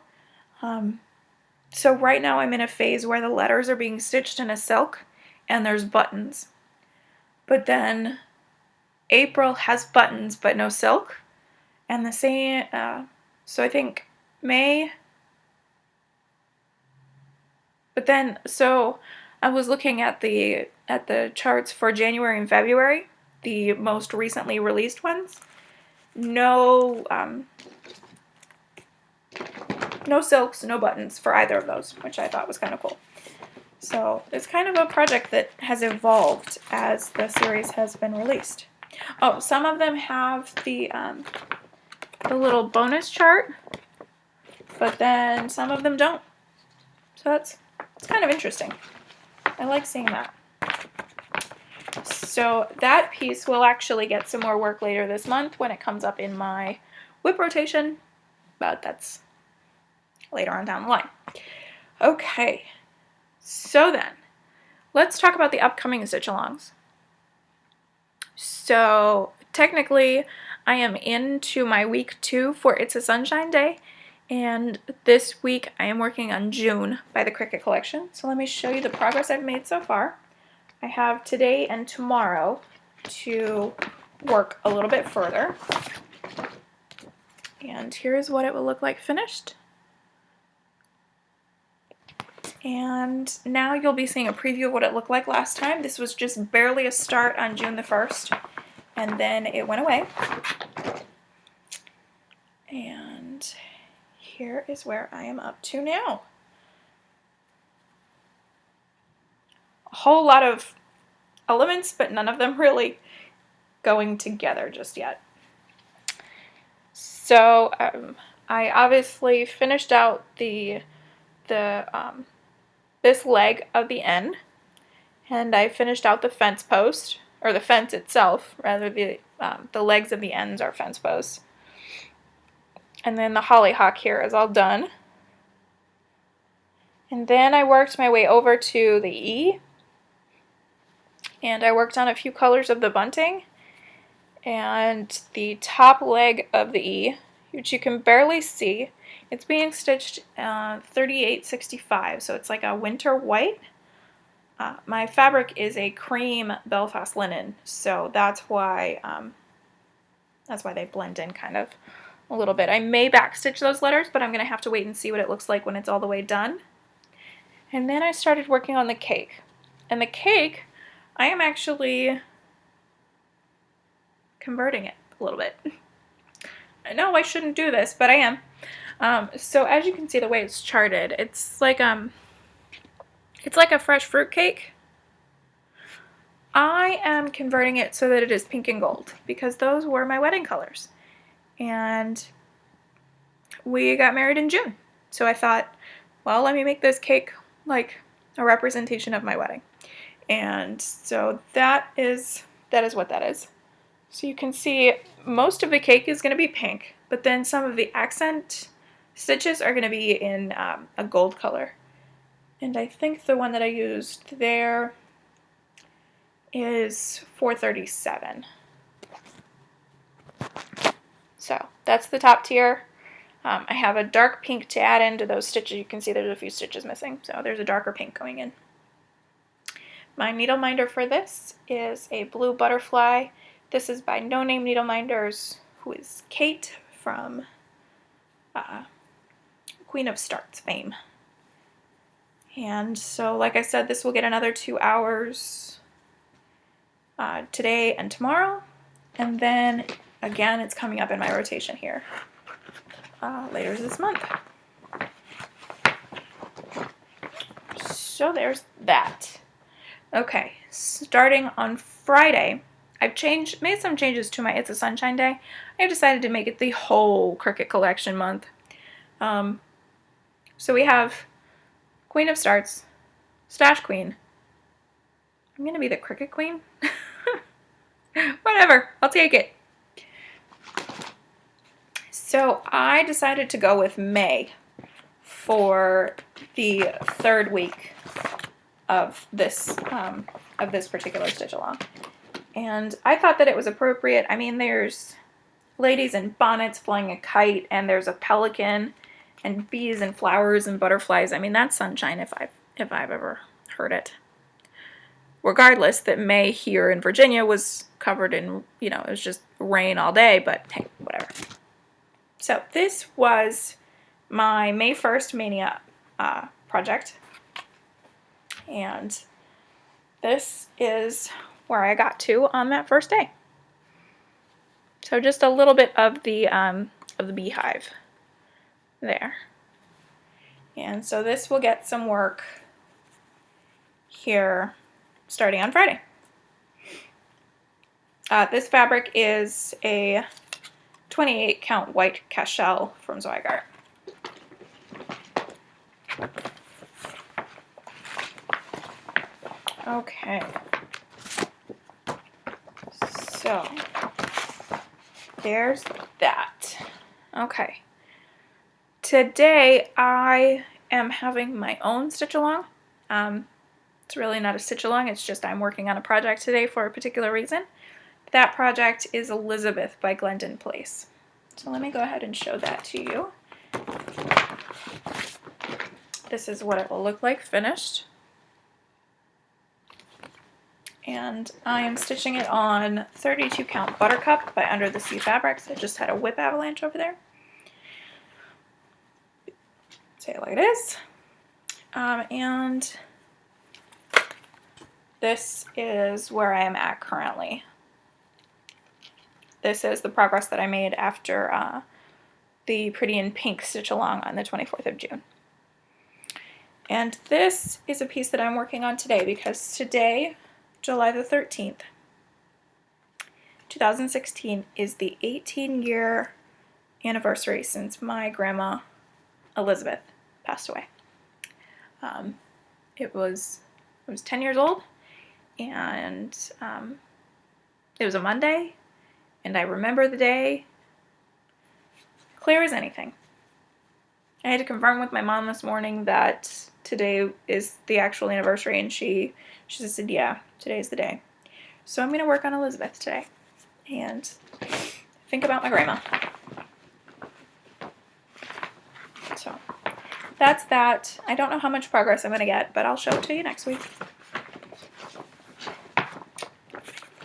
So right now I'm in a phase where the letters are being stitched in a silk and there's buttons. But then April has buttons but no silk. And the same, so I think May. But then, so I was looking at the charts for January and February, the most recently released ones. No silks, no buttons for either of those, which I thought was kind of cool. So it's kind of a project that has evolved as the series has been released. Oh, some of them have the little bonus chart, but then some of them don't. So it's kind of interesting. I like seeing that. So that piece will actually get some more work later this month when it comes up in my whip rotation, but that's later on down the line. Okay, so then let's talk about the upcoming stitch-alongs. So technically I am into my week 2 for It's a Sunshine Day, and this week I am working on June by the Cricut collection. So let me show you the progress I've made so far. I have today and tomorrow to work a little bit further. And here's what it will look like finished. And now you'll be seeing a preview of what it looked like last time. This was just barely a start on June the 1st, and then it went away. And here is where I am up to now. A whole lot of elements, but none of them really going together just yet. So I obviously finished out this leg of the end, and I finished out the fence post, or the fence itself, rather. The legs of the ends are fence posts. And then the hollyhock here is all done. And then I worked my way over to the E, and I worked on a few colors of the bunting, and the top leg of the E, which you can barely see. It's being stitched 3865, so it's like a winter white. My fabric is a cream Belfast linen, so that's why they blend in kind of a little bit. I may backstitch those letters, but I'm going to have to wait and see what it looks like when it's all the way done. And then I started working on the cake. And the cake, I am actually converting it a little bit. I know I shouldn't do this, but I am. So as you can see, the way it's charted, it's like a fresh fruit cake. I am converting it so that it is pink and gold, because those were my wedding colors. And we got married in June. So I thought, well, let me make this cake like a representation of my wedding. And so that is what that is. So you can see most of the cake is going to be pink, but then some of the accent stitches are going to be in a gold color. And I think the one that I used there is 437. So that's the top tier. I have a dark pink to add into those stitches. You can see there's a few stitches missing, so there's a darker pink going in. My needle minder for this is a blue butterfly. This is by No Name Needle Minders, who is Kate from Queen of Starts fame. And so, like I said, this will get another 2 hours today and tomorrow. And then, again, it's coming up in my rotation here later this month. So there's that. Okay, starting on Friday, I've made some changes to my It's a Sunshine Day. I've decided to make it the whole Cricut collection month. So we have Queen of Starts, Stash Queen. I'm going to be the Cricut Queen. Whatever, I'll take it. So I decided to go with May for the third week of this particular stitch along. And I thought that it was appropriate. I mean, there's ladies in bonnets flying a kite, and there's a pelican, and bees and flowers and butterflies. I mean, that's sunshine if I've ever heard it. Regardless, that May here in Virginia was covered in, it was just rain all day, but hey, whatever. So this was my May 1st Mania project, and this is where I got to on that first day. So just a little bit of the beehive there. And so this will get some work here starting on Friday. This fabric is a 28 count white cashel from Zweigart. Okay, so there's that. Okay, today I am having my own stitch along. It's really not a stitch along, it's just I'm working on a project today for a particular reason. That project is Elizabeth by Glendon Place. So let me go ahead and show that to you. This is what it will look like finished. And I am stitching it on 32 count Buttercup by Under the Sea Fabrics. I just had a whip avalanche over there. Say it like it is. And this is where I am at currently. This is the progress that I made after the Pretty in Pink stitch along on the 24th of June. And this is a piece that I'm working on today because today, July the 13th, 2016, is the 18-year anniversary since my grandma, Elizabeth, passed away. I was 10 years old, and it was a Monday, and I remember the day clear as anything. I had to confirm with my mom this morning that today is the actual anniversary, and she said, yeah, today's the day. So I'm going to work on Elizabeth today and think about my grandma. So that's that. I don't know how much progress I'm going to get, but I'll show it to you next week.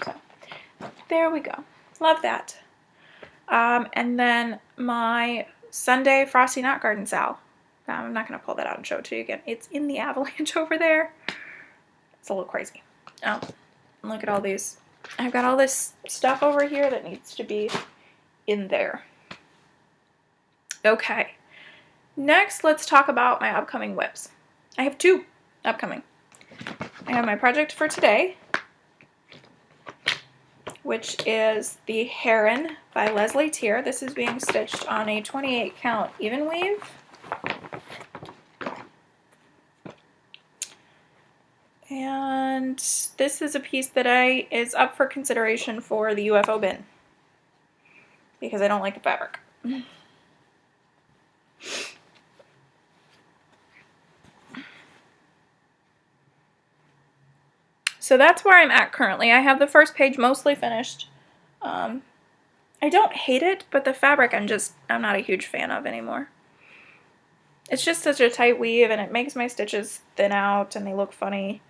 So there we go. Love that. And then my Sunday Frosty Nut Garden sal. I'm not going to pull that out and show it to you again. It's in the avalanche over there. It's a little crazy. Oh, and look at all these. I've got all this stuff over here that needs to be in there. Okay. Next, let's talk about my upcoming whips. I have two upcoming. I have my project for today, which is the Heron by Leslie Tier. This is being stitched on a 28 count even weave. And this is a piece that is up for consideration for the UFO bin because I don't like the fabric. So that's where I'm at currently. I have the first page mostly finished. I don't hate it, but the fabric I'm not a huge fan of anymore. It's just such a tight weave, and it makes my stitches thin out and they look funny.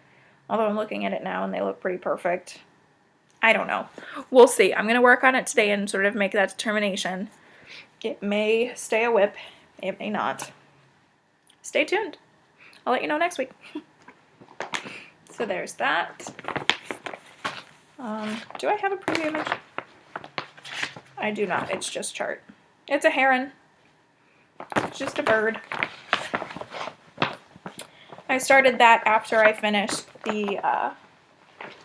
Although I'm looking at it now and they look pretty perfect. I don't know. We'll see. I'm going to work on it today and sort of make that determination. It may stay a whip. It may not. Stay tuned. I'll let you know next week. So there's that. Do I have a preview image? I do not. It's just chart. It's a heron. It's just a bird. I started that after I finished the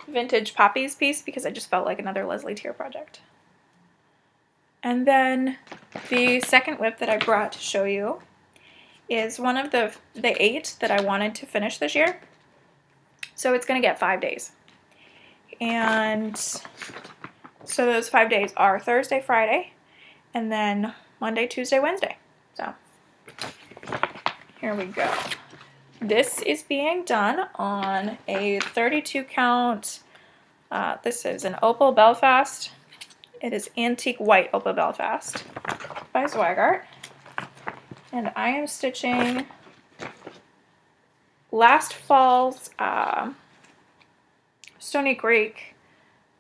Vintage Poppies piece because I just felt like another Leslie Tier project. And then the second whip that I brought to show you is one of the 8 that I wanted to finish this year. So it's going to get 5 days. And so those 5 days are Thursday, Friday, and then Monday, Tuesday, Wednesday. So here we go. This is being done on a 32 count, this is an Opal Belfast. It is Antique White Opal Belfast by Zweigart. And I am stitching last fall's Stony Creek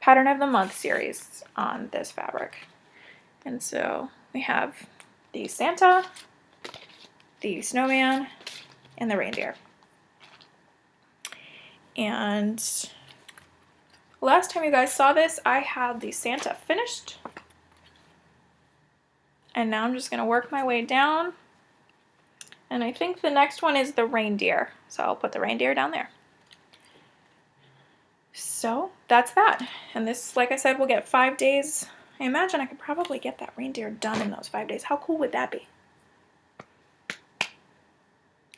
Pattern of the Month series on this fabric. And so we have the Santa, the Snowman, and the Reindeer. And last time you guys saw this, I had the Santa finished. And now I'm just going to work my way down. And I think the next one is the Reindeer. So I'll put the Reindeer down there. So that's that. And this, like I said, will get 5 days. I imagine I could probably get that reindeer done in those 5 days. How cool would that be?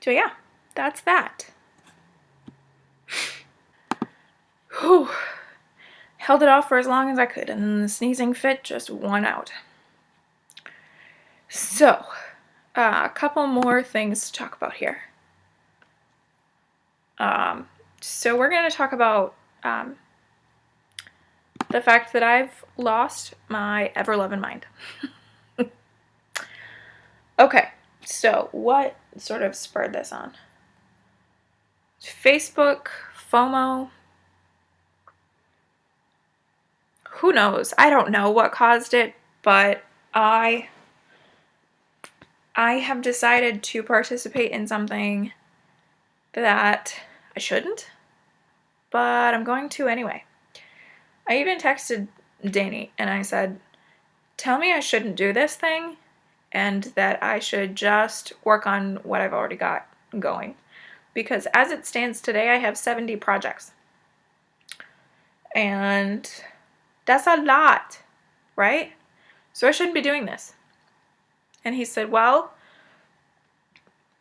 So yeah, that's that. Whew. Held it off for as long as I could, and then the sneezing fit just won out. So, a couple more things to talk about here. So we're going to talk about the fact that I've lost my ever-loving mind. Okay, so what sort of spurred this on? Facebook, FOMO. Who knows? I don't know what caused it, but I have decided to participate in something that I shouldn't, but I'm going to anyway. I even texted Danny and I said, tell me I shouldn't do this thing and that I should just work on what I've already got going. Because as it stands today, I have 70 projects. And that's a lot, right? So I shouldn't be doing this. And he said, well,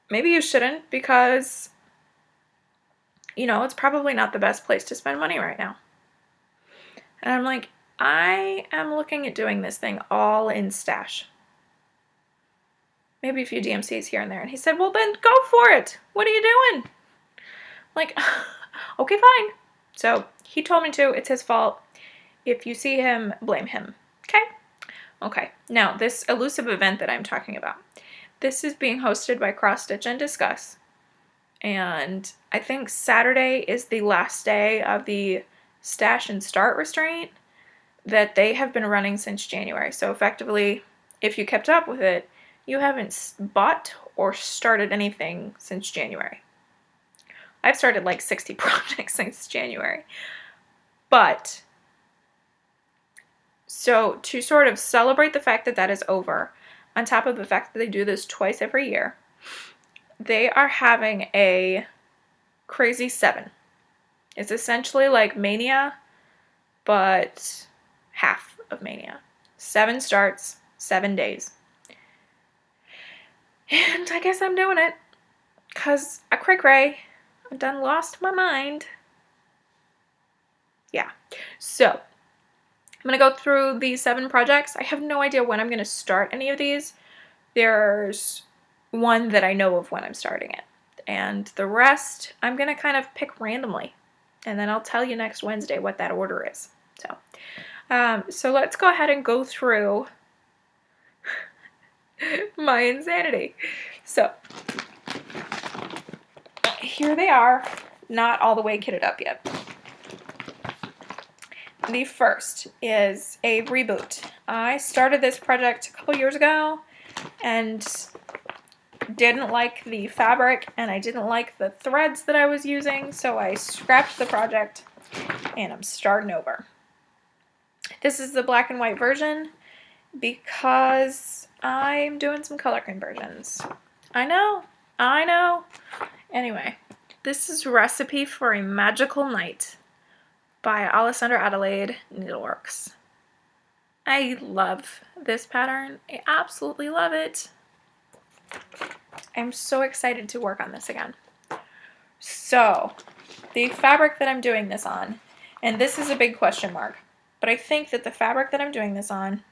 maybe you shouldn't because, you know, it's probably not the best place to spend money right now. And I'm like, I am looking at doing this thing all in stash. Maybe a few DMCs here and there. And he said, well, then go for it. What are you doing? I'm like, okay, fine. So he told me to. It's his fault. If you see him, blame him. Okay? Okay. Now, this elusive event that I'm talking about, this is being hosted by Cross Stitch and Discuss. And I think Saturday is the last day of the stash and start restraint that they have been running since January. So effectively, if you kept up with it, you haven't bought or started anything since January. I've started like 60 projects since January. But, so to sort of celebrate the fact that that is over, on top of the fact that they do this twice every year, they are having a Crazy 7. It's essentially like Mania, but half of Mania. 7 starts, 7 days. And I guess I'm doing it because I cray-cray. I've done lost my mind. Yeah. So, I'm going to go through these 7 projects. I have no idea when I'm going to start any of these. There's one that I know of when I'm starting it. And the rest, I'm going to kind of pick randomly. And then I'll tell you next Wednesday what that order is. So let's go ahead and go through my insanity. So, here they are, not all the way kitted up yet. The first is a reboot. I started this project a couple years ago and didn't like the fabric and I didn't like the threads that I was using, so I scrapped the project and I'm starting over. This is the black and white version because I'm doing some color conversions. I know. Anyway, this is Recipe for a Magical Night by Alessandra Adelaide Needleworks. I love this pattern. I absolutely love it. I'm so excited to work on this again. So, the fabric that I'm doing this on, and this is a big question mark, but I think that the fabric that I'm doing this on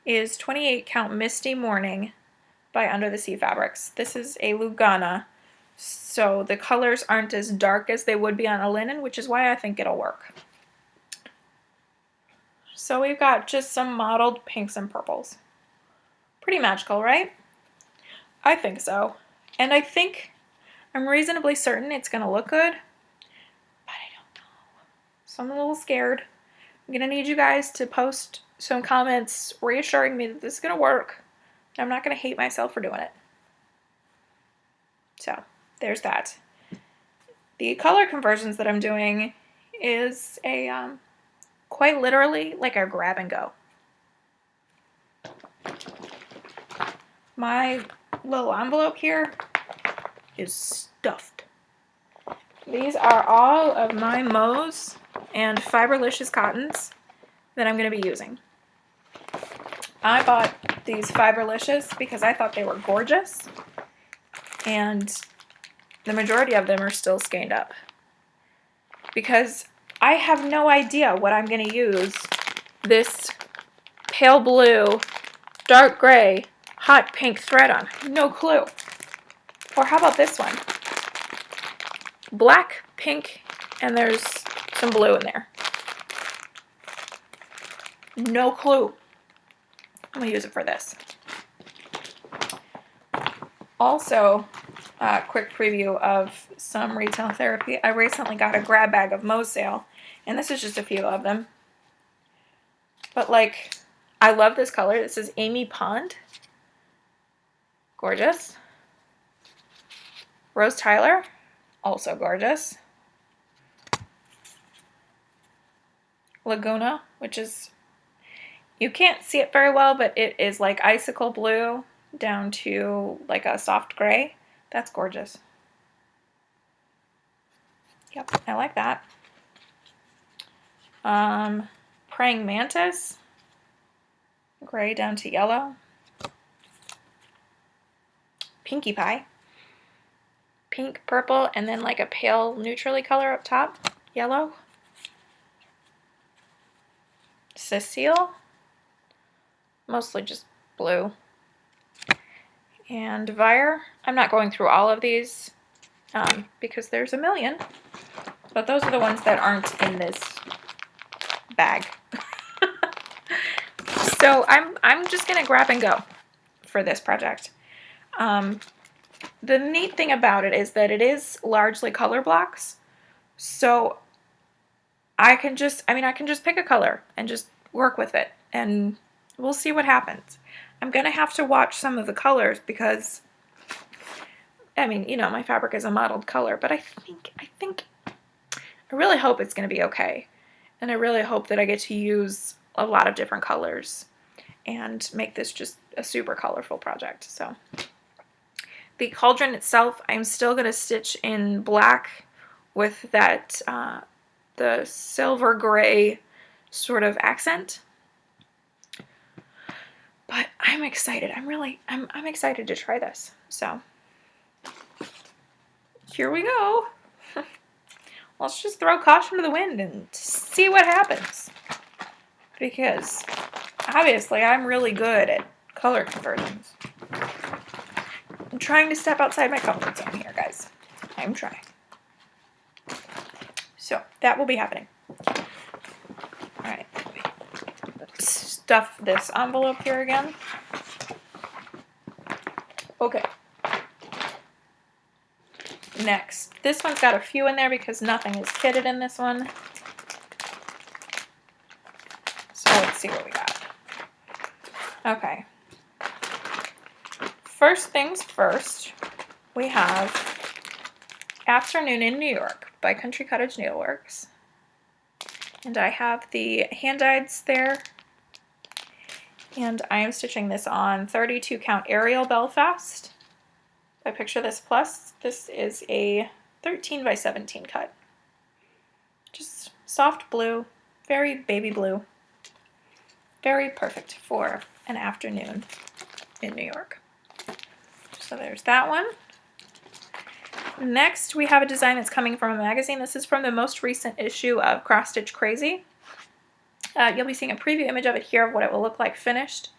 is 28 count Misty Morning by Under the Sea Fabrics. This is a Lugana, so the colors aren't as dark as they would be on a linen, which is why I think it'll work. So we've got just some mottled pinks and purples. Pretty magical, right? I think so. And I'm reasonably certain it's going to look good, but I don't know. So I'm a little scared. I'm going to need you guys to post some comments reassuring me that this is going to work. I'm not going to hate myself for doing it. So, there's that. The color conversions that I'm doing is a, quite literally, like a grab and go. My little envelope here is stuffed. These are all of my Mo's and Fiberlicious cottons that I'm going to be using. I bought these Fiberlicious because I thought they were gorgeous, and the majority of them are still skeined up because I have no idea what I'm going to use this pale blue, dark gray, hot pink thread on. No clue. Or how about this one? Black, pink, and there's some blue in there. No clue. I'm going to use it for this. Also, quick preview of some retail therapy. I recently got a grab bag of Mo's sale, and this is just a few of them. But like, I love this color. This is Amy Pond. Gorgeous. Rose Tyler. Also gorgeous. Laguna, which is, you can't see it very well, but it is like icicle blue down to like a soft gray. That's gorgeous. Yep, I like that. Praying Mantis. Gray down to yellow. Pinkie Pie. Pink, purple, and then like a pale neutrally color up top. Yellow. Cecile. Mostly just blue. And Vire. I'm not going through all of these because there's a million. But those are the ones that aren't in this bag. So I'm just going to grab and go for this project. The neat thing about it is that it is largely color blocks. So I can just pick a color and just work with it, and we'll see what happens. I'm going to have to watch some of the colors because, I mean, you know, my fabric is a mottled color, but I really hope it's going to be okay. And I really hope that I get to use a lot of different colors and make this just a super colorful project. So the cauldron itself, I'm still going to stitch in black with that, the silver gray sort of accent. But I'm excited. I'm excited to try this. So here we go. Let's just throw caution to the wind and see what happens. Because obviously I'm really good at color conversions. I'm trying to step outside my comfort zone here, guys. I'm trying. So that will be happening. Alright. Stuff this envelope here again. Okay. Next. This one's got a few in there because nothing is fitted in this one. So let's see what we got. Okay. First things first, we have Afternoon in New York by Country Cottage Needleworks. And I have the hand-dyeds there. And I am stitching this on 32 count Arial Belfast by Picture This Plus. This is a 13 by 17 cut. Just soft blue, very baby blue. Very perfect for an afternoon in New York. So there's that one. Next, we have a design that's coming from a magazine. This is from the most recent issue of Cross Stitch Crazy. You'll be seeing a preview image of it here of what it will look like finished.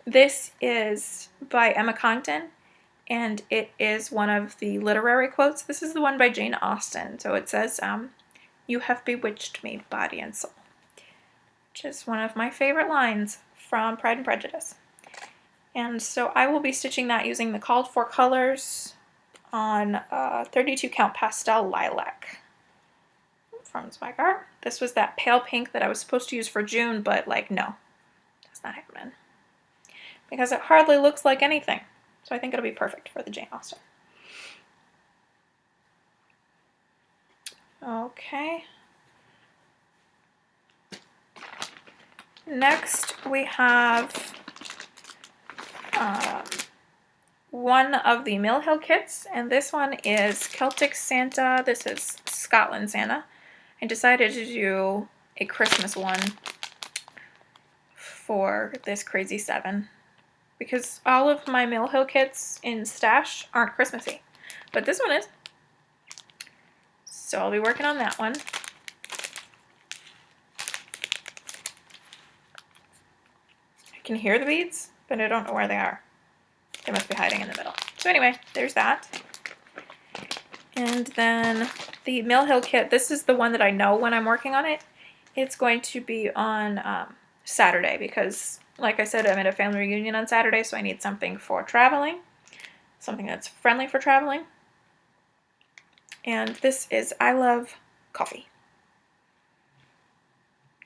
This is by Emma Congdon, and it is one of the literary quotes. This is the one by Jane Austen. So it says, "You have bewitched me, body and soul," which is one of my favorite lines from Pride and Prejudice. And so I will be stitching that using the called for colors on 32 count pastel lilac from Zweigart. This was that pale pink that I was supposed to use for June, but like, no, that's not happening because it hardly looks like anything. So I think it'll be perfect for the Jane Austen. Okay. Next we have one of the Mill Hill kits, and this one is Celtic Santa. This is Scotland Santa. I decided to do a Christmas one for this Crazy 7 because all of my Mill Hill kits in stash aren't Christmassy, but this one is. So I'll be working on that one. I can hear the beads, but I don't know where they are. They must be hiding in the middle. So anyway, there's that. And then the Mill Hill kit, this is the one that I know when I'm working on it. It's going to be on Saturday because, like I said, I'm at a family reunion on Saturday, so I need something for traveling, something that's friendly for traveling. And this is I Love Coffee.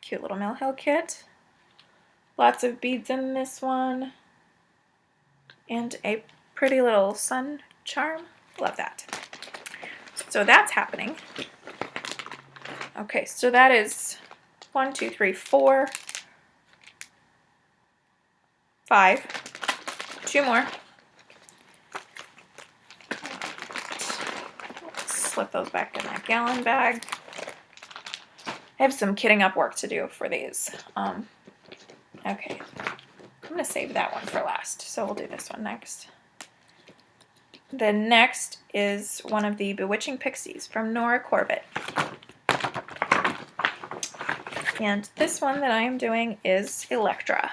Cute little Mill Hill kit. Lots of beads in this one. And a pretty little sun charm. Love that. So that's happening. Okay, so that is 1, 2, 3, 4, 5. 2 more. Let's slip those back in that gallon bag. I have some kitting up work to do for these. Okay, I'm going to save that one for last, so we'll do this one next. The next is one of the Bewitching Pixies from Nora Corbett. And this one that I am doing is Electra.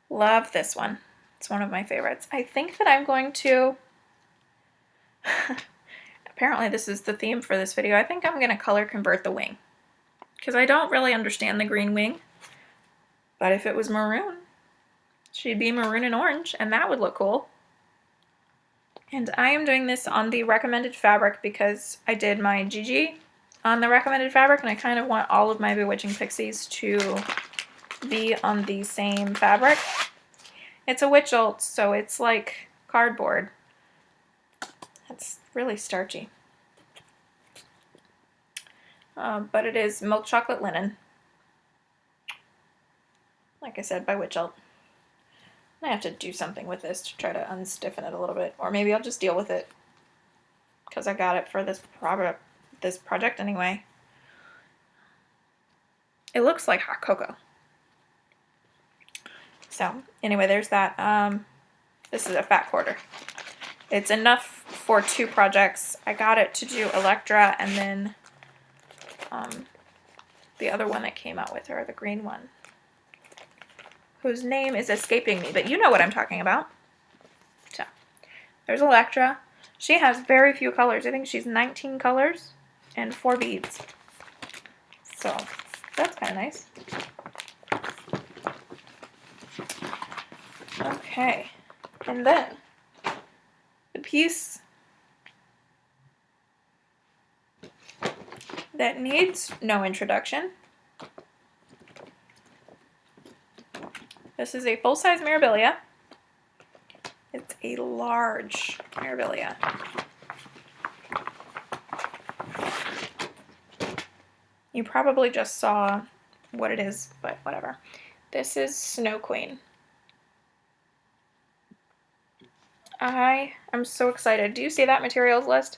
Love this one. It's one of my favorites. I think that I'm going to... Apparently this is the theme for this video. I think I'm going to color convert the wing. Because I don't really understand the green wing. But if it was maroon, she'd be maroon and orange, and that would look cool. And I am doing this on the recommended fabric because I did my GG on the recommended fabric, and I kind of want all of my Bewitching Pixies to be on the same fabric. It's a witch ult, so it's like cardboard. It's really starchy. But it is milk chocolate linen. Like I said, by witch ult. I have to do something with this to try to unstiffen it a little bit. Or maybe I'll just deal with it. Because I got it for this project anyway. It looks like hot cocoa. So, anyway, there's that. This is a fat quarter. It's enough for 2 projects. I got it to do Electra and then the other one that came out with her, the green one, whose name is escaping me, but you know what I'm talking about. So, there's Electra. She has very few colors. I think she's 19 colors and 4 beads. So, that's kind of nice. Okay, and then the piece that needs no introduction. This is a full-size Mirabilia. It's a large Mirabilia. You probably just saw what it is, but whatever. This is Snow Queen. I am so excited. Do you see that materials list?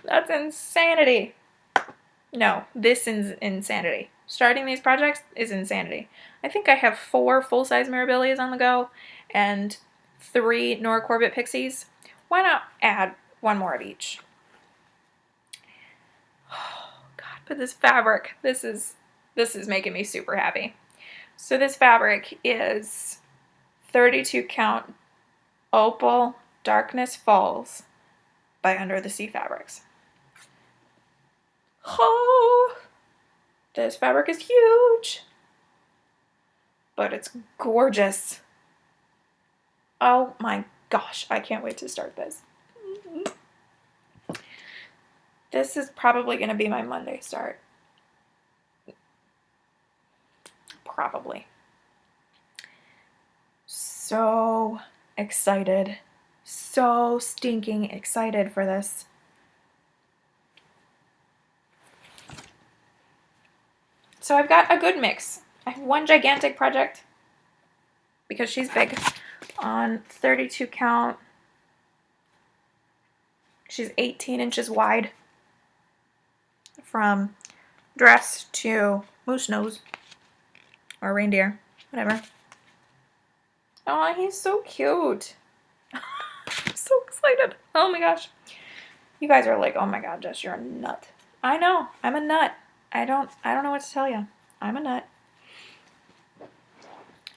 That's insanity. No, this is insanity. Starting these projects is insanity. I think I have 4 full-size Mirabilias on the go and 3 Nora Corbett Pixies. Why not add 1 more of each? Oh, God, but this fabric, this is making me super happy. So this fabric is 32 count Opal Darkness Falls by Under the Sea Fabrics. Oh, this fabric is huge, but it's gorgeous. Oh my gosh, I can't wait to start this. This is probably going to be my Monday start. Probably. So excited. So stinking excited for this. So I've got a good mix. I have 1 gigantic project, because she's big, on 32 count She's 18 inches wide from dress to moose nose or reindeer, whatever. Oh, he's so cute. I'm so excited. Oh my gosh. You guys are like, oh my god, Jess, you're a nut. I know, I'm a nut. I don't know what to tell you. I'm a nut.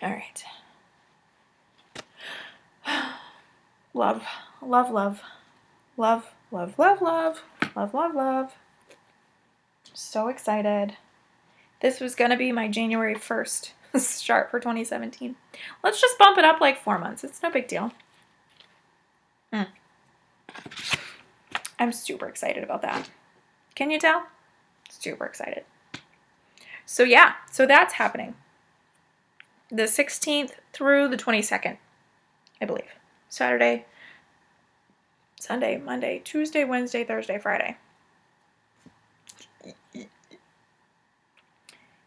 All right. Love, love, love, love, love, love, love, love, love, love. So excited. This was gonna be my January 1st start for 2017. Let's just bump it up like 4 months. It's no big deal. I'm super excited about that. Can you tell? Super excited. So yeah, so that's happening. The 16th through the 22nd, I believe. Saturday, Sunday, Monday, Tuesday, Wednesday, Thursday, Friday.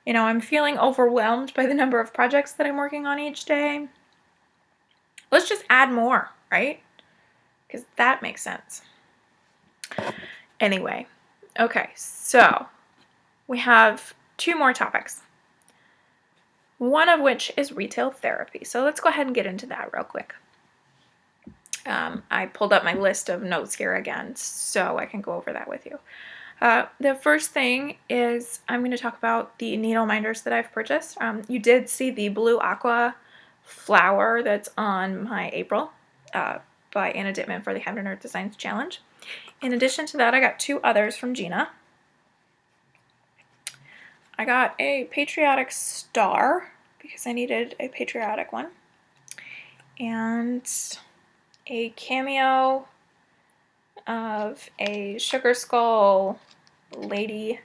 You know, I'm feeling overwhelmed by the number of projects that I'm working on each day. Let's just add more, right? Because that makes sense. Anyway, okay, so we have 2 more topics. One of which is retail therapy. So let's go ahead and get into that real quick. I pulled up my list of notes here again so I can go over that with you. The first thing is I'm going to talk about the needle minders that I've purchased. You did see the blue aqua flower that's on my April by Anna Dittman for the Heaven and Earth Designs Challenge. In addition to that, I got 2 others from Gina. I got a patriotic star because I needed a patriotic one. And a cameo of a sugar skull lady.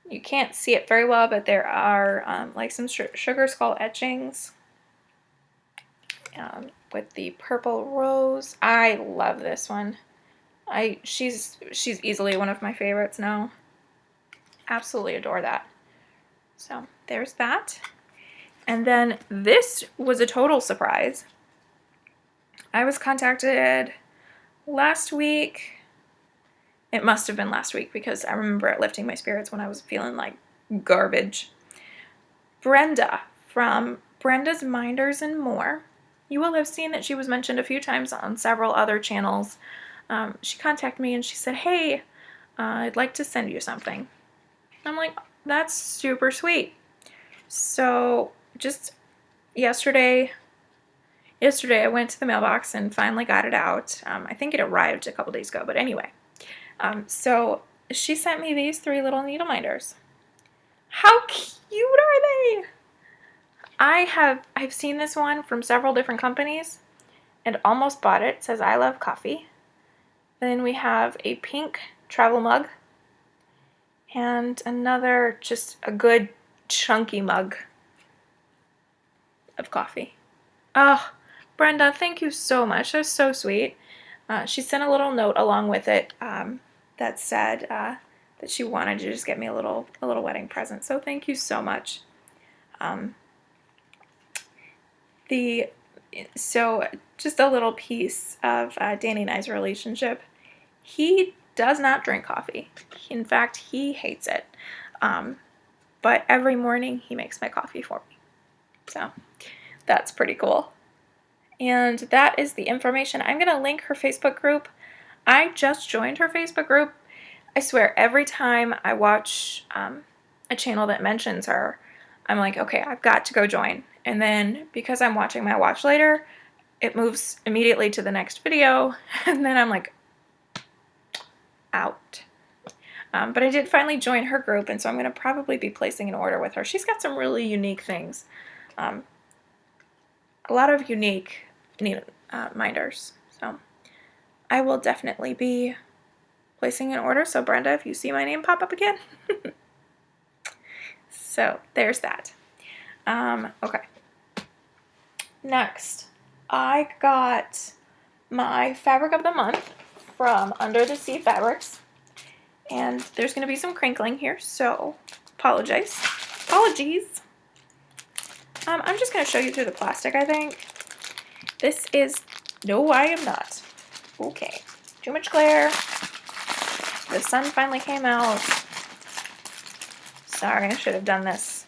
You can't see it very well, but there are like some sugar skull etchings with the purple rose. I love this one. She's easily one of my favorites now. Absolutely adore that. So there's that. And then this was a total surprise. I was contacted last week. It must have been last week because I remember it lifting my spirits when I was feeling like garbage. Brenda from Brenda's Minders and More. You will have seen that she was mentioned a few times on several other channels. She contacted me and she said, hey, I'd like to send you something. I'm like, that's super sweet. So just yesterday I went to the mailbox and finally got it out. I think it arrived a couple days ago, but anyway. So she sent me these 3 little needle minders. How cute are they? I've seen this one from several different companies and almost bought it. It says I love coffee. Then we have a pink travel mug and another just a good chunky mug of coffee. Oh, Brenda, thank you so much. That's so sweet. She sent a little note along with it that said that she wanted to just get me a little wedding present. So thank you so much. So just a little piece of Danny and I's relationship. He does not drink coffee. In fact, he hates it. But every morning he makes my coffee for me. So that's pretty cool. And that is the information. I'm going to link her Facebook group. I just joined her Facebook group. I swear, every time I watch a channel that mentions her, I'm like, okay, I've got to go join. And then because I'm watching my watch later, it moves immediately to the next video. And then I'm like, out. But I did finally join her group, and so I'm going to probably be placing an order with her. She's got some really unique things. A lot of unique minders. So I will definitely be placing an order. So Brenda, if you see my name pop up again. So there's that. Okay. Next, I got my fabric of the month from Under the Sea Fabrics. And there's going to be some crinkling here, so apologies. I'm just going to show you through the plastic, I think. This is, no, I am not. Okay. Too much glare. The sun finally came out. Sorry, I should have done this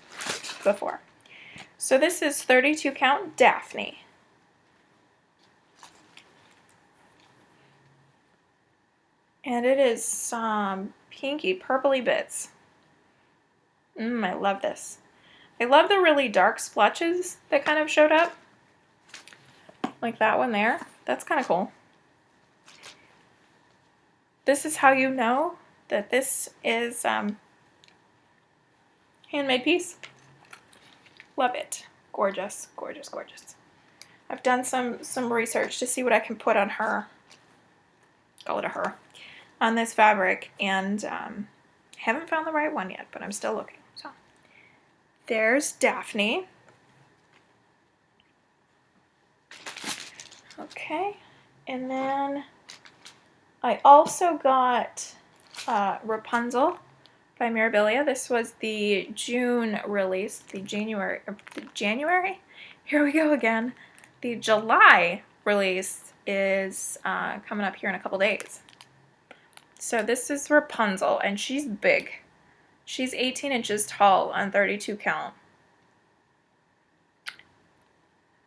before. So this is 32 count Daphne. And it is some pinky purpley bits. I love this. I love the really dark splotches that kind of showed up. Like that one there. That's kind of cool. This is how you know that this is handmade piece. Love it. Gorgeous, gorgeous, gorgeous. I've done some research to see what I can put on her. Call it a her. On this fabric, and haven't found the right one yet, but I'm still looking. So there's Daphne. Okay, and then I also got Rapunzel by Mirabilia. This was the June release. The January? Here we go again. The July release is coming up here in a couple days. So this is Rapunzel, and she's big. She's 18 inches tall on 32 count.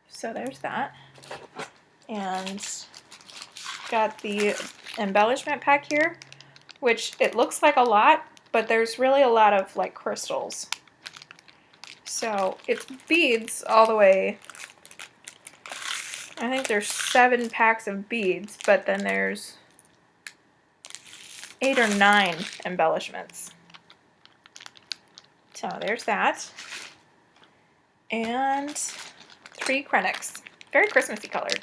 So there's that. And got the embellishment pack here, which it looks like a lot, but there's really a lot of like crystals. So it's beads all the way. I think there's 7 packs of beads, but then there's 8 or 9 embellishments. So there's that. And 3 Krennics. Very Christmassy colored.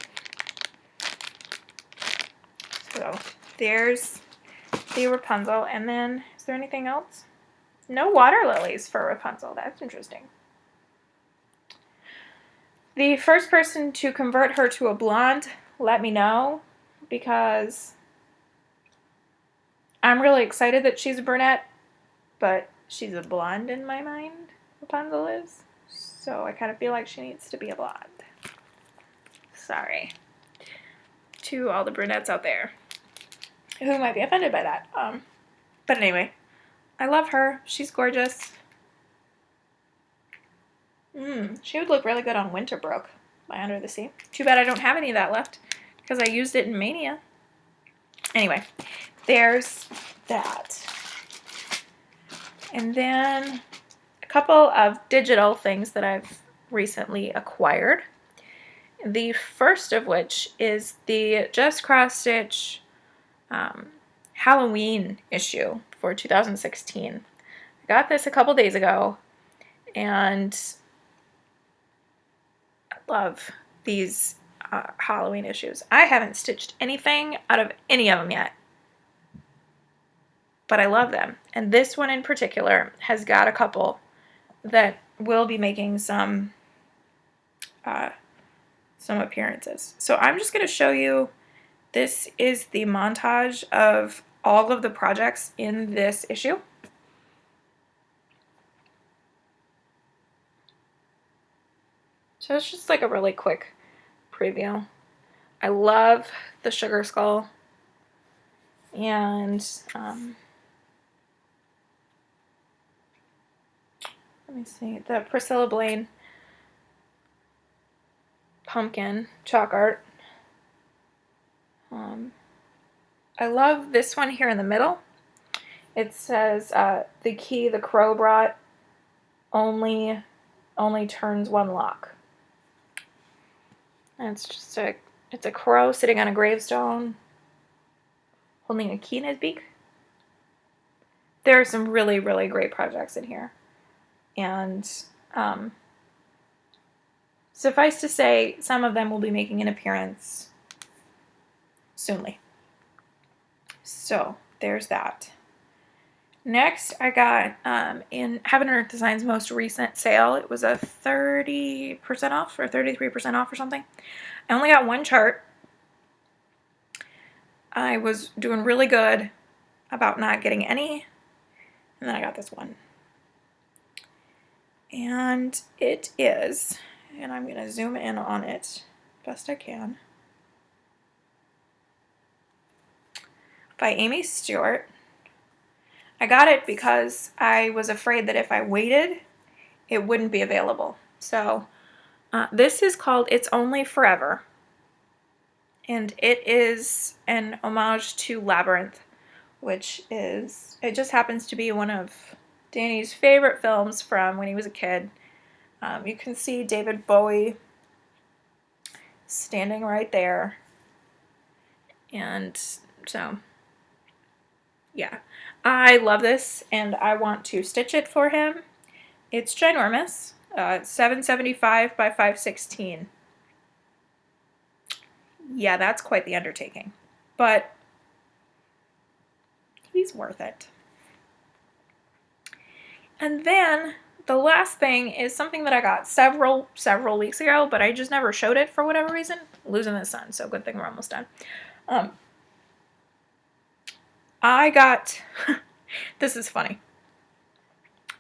So there's the Rapunzel. And then, is there anything else? No water lilies for Rapunzel. That's interesting. The first person to convert her to a blonde, let me know, because I'm really excited that she's a brunette, but she's a blonde in my mind, Rapunzel is. So I kind of feel like she needs to be a blonde. Sorry to all the brunettes out there who might be offended by that. But anyway, I love her. She's gorgeous. She would look really good on Winterbrook by Under the Sea. Too bad I don't have any of that left because I used it in Mania. Anyway, there's that. And then a couple of digital things that I've recently acquired. The first of which is the Just Cross Stitch Halloween issue for 2016. I got this a couple days ago, and I love these Halloween issues. I haven't stitched anything out of any of them yet, but I love them. And this one in particular has got a couple that will be making some appearances. So I'm just going to show you, this is the montage of all of the projects in this issue. So it's just like a really quick preview. I love the Sugar Skull, and let me see, the Priscilla Blaine pumpkin chalk art. I love this one here in the middle. It says the key the crow brought only turns one lock. And it's just it's a crow sitting on a gravestone holding a key in his beak. There are some really, really great projects in here. And suffice to say, some of them will be making an appearance soonly. So there's that. Next, I got in Heaven and Earth Design's most recent sale. It was a 30% off or 33% off or something. I only got one chart. I was doing really good about not getting any, and then I got this one. And it is, and I'm going to zoom in on it best I can. by Amy Stewart. I got it because I was afraid that if I waited, it wouldn't be available. So this is called It's Only Forever. And it is an homage to Labyrinth, which is, it just happens to be one of Danny's favorite films from when he was a kid. You can see David Bowie standing right there. And so, yeah. I love this, and I want to stitch it for him. It's ginormous. It's 775 by 516. Yeah, that's quite the undertaking. But he's worth it. And then the last thing is something that I got several weeks ago, but I just never showed it for whatever reason. Losing the sun, so good thing we're almost done. I got, this is funny.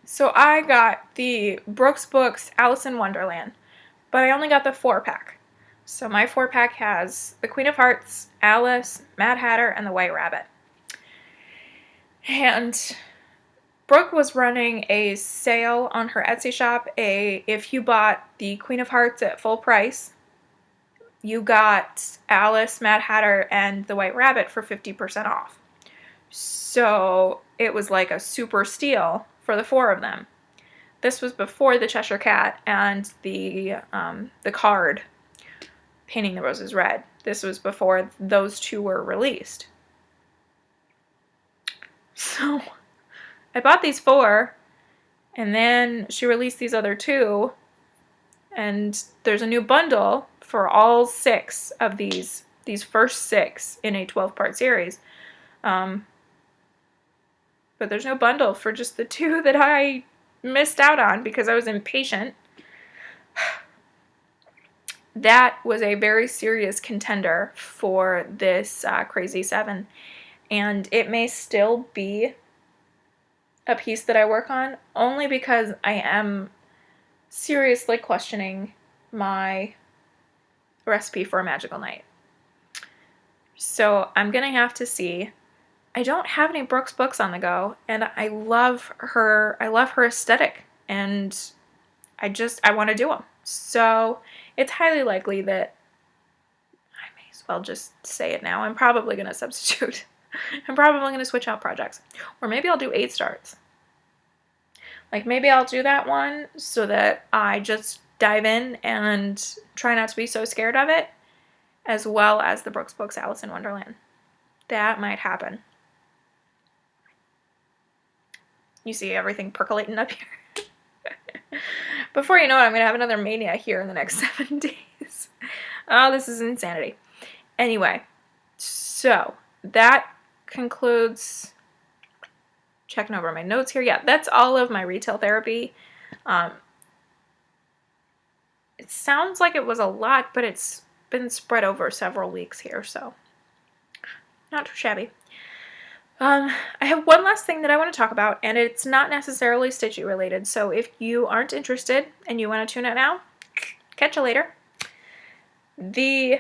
So I got the Brooks Books Alice in Wonderland, but I only got the 4-pack. So my 4-pack has the Queen of Hearts, Alice, Mad Hatter, and the White Rabbit. And Brooke was running a sale on her Etsy shop. If you bought the Queen of Hearts at full price, you got Alice, Mad Hatter, and the White Rabbit for 50% off. So it was like a super steal for the 4 of them. This was before the Cheshire Cat and the card, Painting the Roses Red. This was before those 2 were released. So I bought these 4, and then she released these other 2, and there's a new bundle for all 6 of these first 6 in a 12-part series. But there's no bundle for just the 2 that I missed out on because I was impatient. That was a very serious contender for this Crazy 7, and it may still be a piece that I work on, only because I am seriously questioning my recipe for a magical night. So I'm gonna have to see. I don't have any Brooks books on the go, and I love her aesthetic, and I want to do them. So it's highly likely that I may as well just say it now. I'm probably going to substitute. I'm probably going to switch out projects. Or maybe I'll do 8 starts. Like, maybe I'll do that one so that I just dive in and try not to be so scared of it, as well as the Brooks Books Alice in Wonderland. That might happen. You see everything percolating up here. Before you know it, I'm going to have another mania here in the next 7 days. Oh, this is insanity. Anyway, so that concludes checking over my notes here. Yeah, that's all of my retail therapy. It sounds like it was a lot, but it's been spread over several weeks here, so not too shabby. I have one last thing that I want to talk about, and it's not necessarily Stitchy related, so if you aren't interested and you want to tune out now, catch you later. The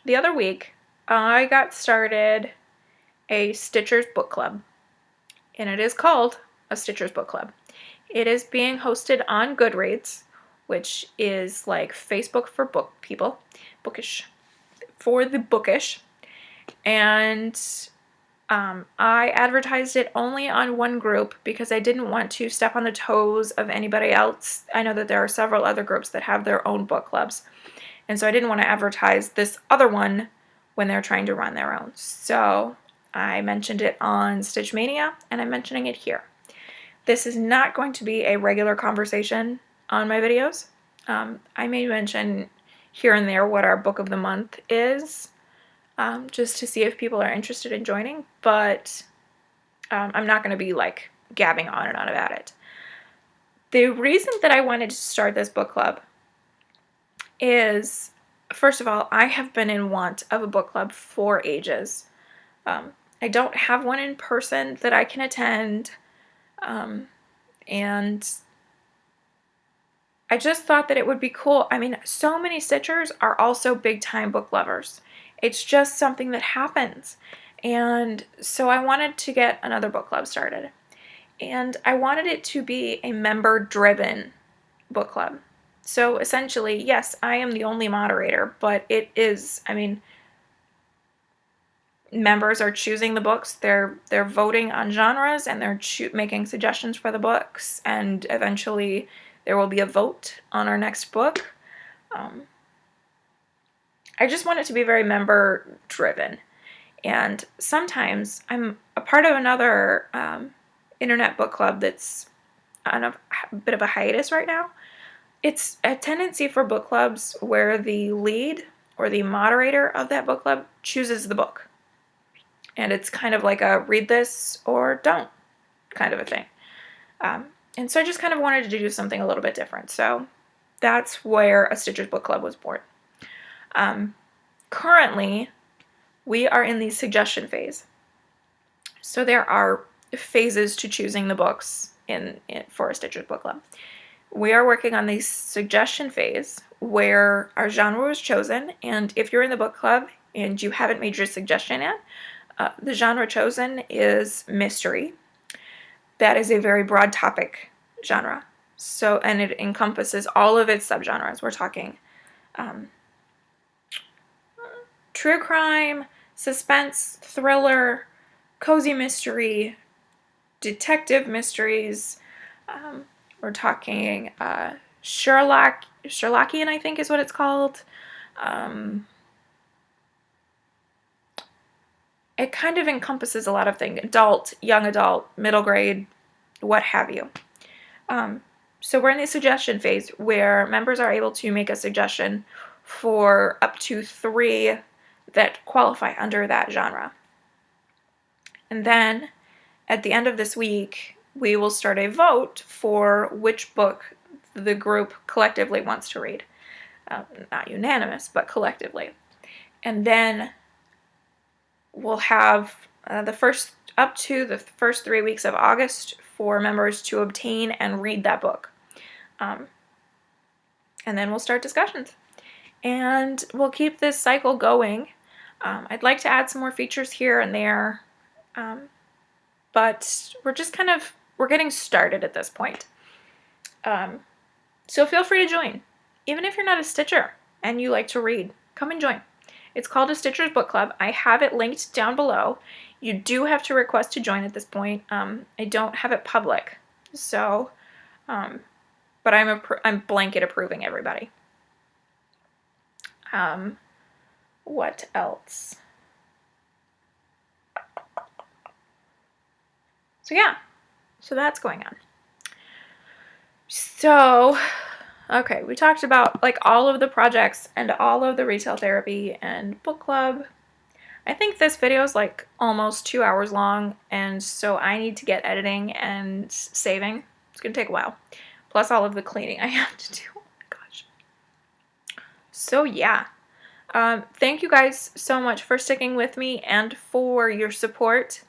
other week, I got started a Stitchers book club, and it is called a Stitchers book club. It is being hosted on GoodReads, which is like Facebook for book people, bookish, for the bookish, and I advertised it only on one group because I didn't want to step on the toes of anybody else. I know that there are several other groups that have their own book clubs, and so I didn't want to advertise this other one when they're trying to run their own. So I mentioned it on Stitch Mania, and I'm mentioning it here. This is not going to be a regular conversation on my videos. I may mention here and there what our book of the month is, just to see if people are interested in joining, but I'm not going to be like gabbing on and on about it. The reason that I wanted to start this book club is, first of all, I have been in want of a book club for ages. I don't have one in person that I can attend, and I just thought that it would be cool. I mean, so many Stitchers are also big time book lovers. It's just something that happens. And so I wanted to get another book club started. And I wanted it to be a member driven book club. So essentially, yes, I am the only moderator, but it is, I mean, members are choosing the books. They're voting on genres, and they're making suggestions for the books, and eventually there will be a vote on our next book. I just want it to be very member driven. And sometimes I'm a part of another internet book club that's on a bit of a hiatus right now. It's a tendency for book clubs where the lead or the moderator of that book club chooses the book. And it's kind of like a read this or don't kind of a thing. And so I just kind of wanted to do something a little bit different. So that's where a Stitchers Book Club was born. Currently, we are in the suggestion phase. So there are phases to choosing the books for a Stitchers Book Club. We are working on the suggestion phase where our genre was chosen, and if you're in the book club and you haven't made your suggestion yet, the genre chosen is mystery. That is a very broad topic genre. So, and it encompasses all of its subgenres. We're talking true crime, suspense, thriller, cozy mystery, detective mysteries. We're talking Sherlockian, I think is what it's called. It kind of encompasses a lot of things. Adult, young adult, middle grade, what have you. So we're in the suggestion phase where members are able to make a suggestion for up to 3 that qualify under that genre. And then at the end of this week, we will start a vote for which book the group collectively wants to read. Not unanimous, but collectively. And then we'll have up to the first 3 weeks of August for members to obtain and read that book. And then we'll start discussions. And we'll keep this cycle going. I'd like to add some more features here and there, but we're getting started at this point. So feel free to join. Even if you're not a Stitcher and you like to read, come and join. It's called a Stitchers Book Club. I have it linked down below. You do have to request to join at this point. I don't have it public, so, but I'm blanket approving everybody. What else? So yeah, so that's going on. So, okay, we talked about like all of the projects and all of the retail therapy and book club. I think this video is like almost 2 hours long, and so I need to get editing and saving. It's gonna take a while. Plus all of the cleaning I have to do. Oh my gosh. So yeah. Thank you guys so much for sticking with me and for your support.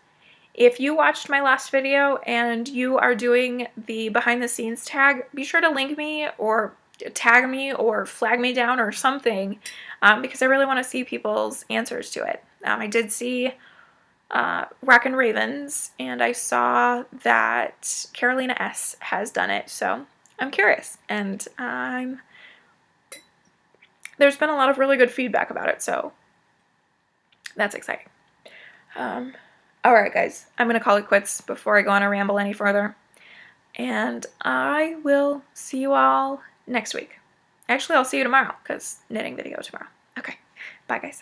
If you watched my last video and you are doing the behind the scenes tag, be sure to link me or tag me or flag me down or something, because I really want to see people's answers to it. I did see Rockin' Ravens, and I saw that Carolina S. has done it, so I'm curious, and there's been a lot of really good feedback about it, so that's exciting. Alright guys, I'm going to call it quits before I go on a ramble any further, and I will see you all next week. Actually, I'll see you tomorrow, because knitting video tomorrow. Okay, bye guys.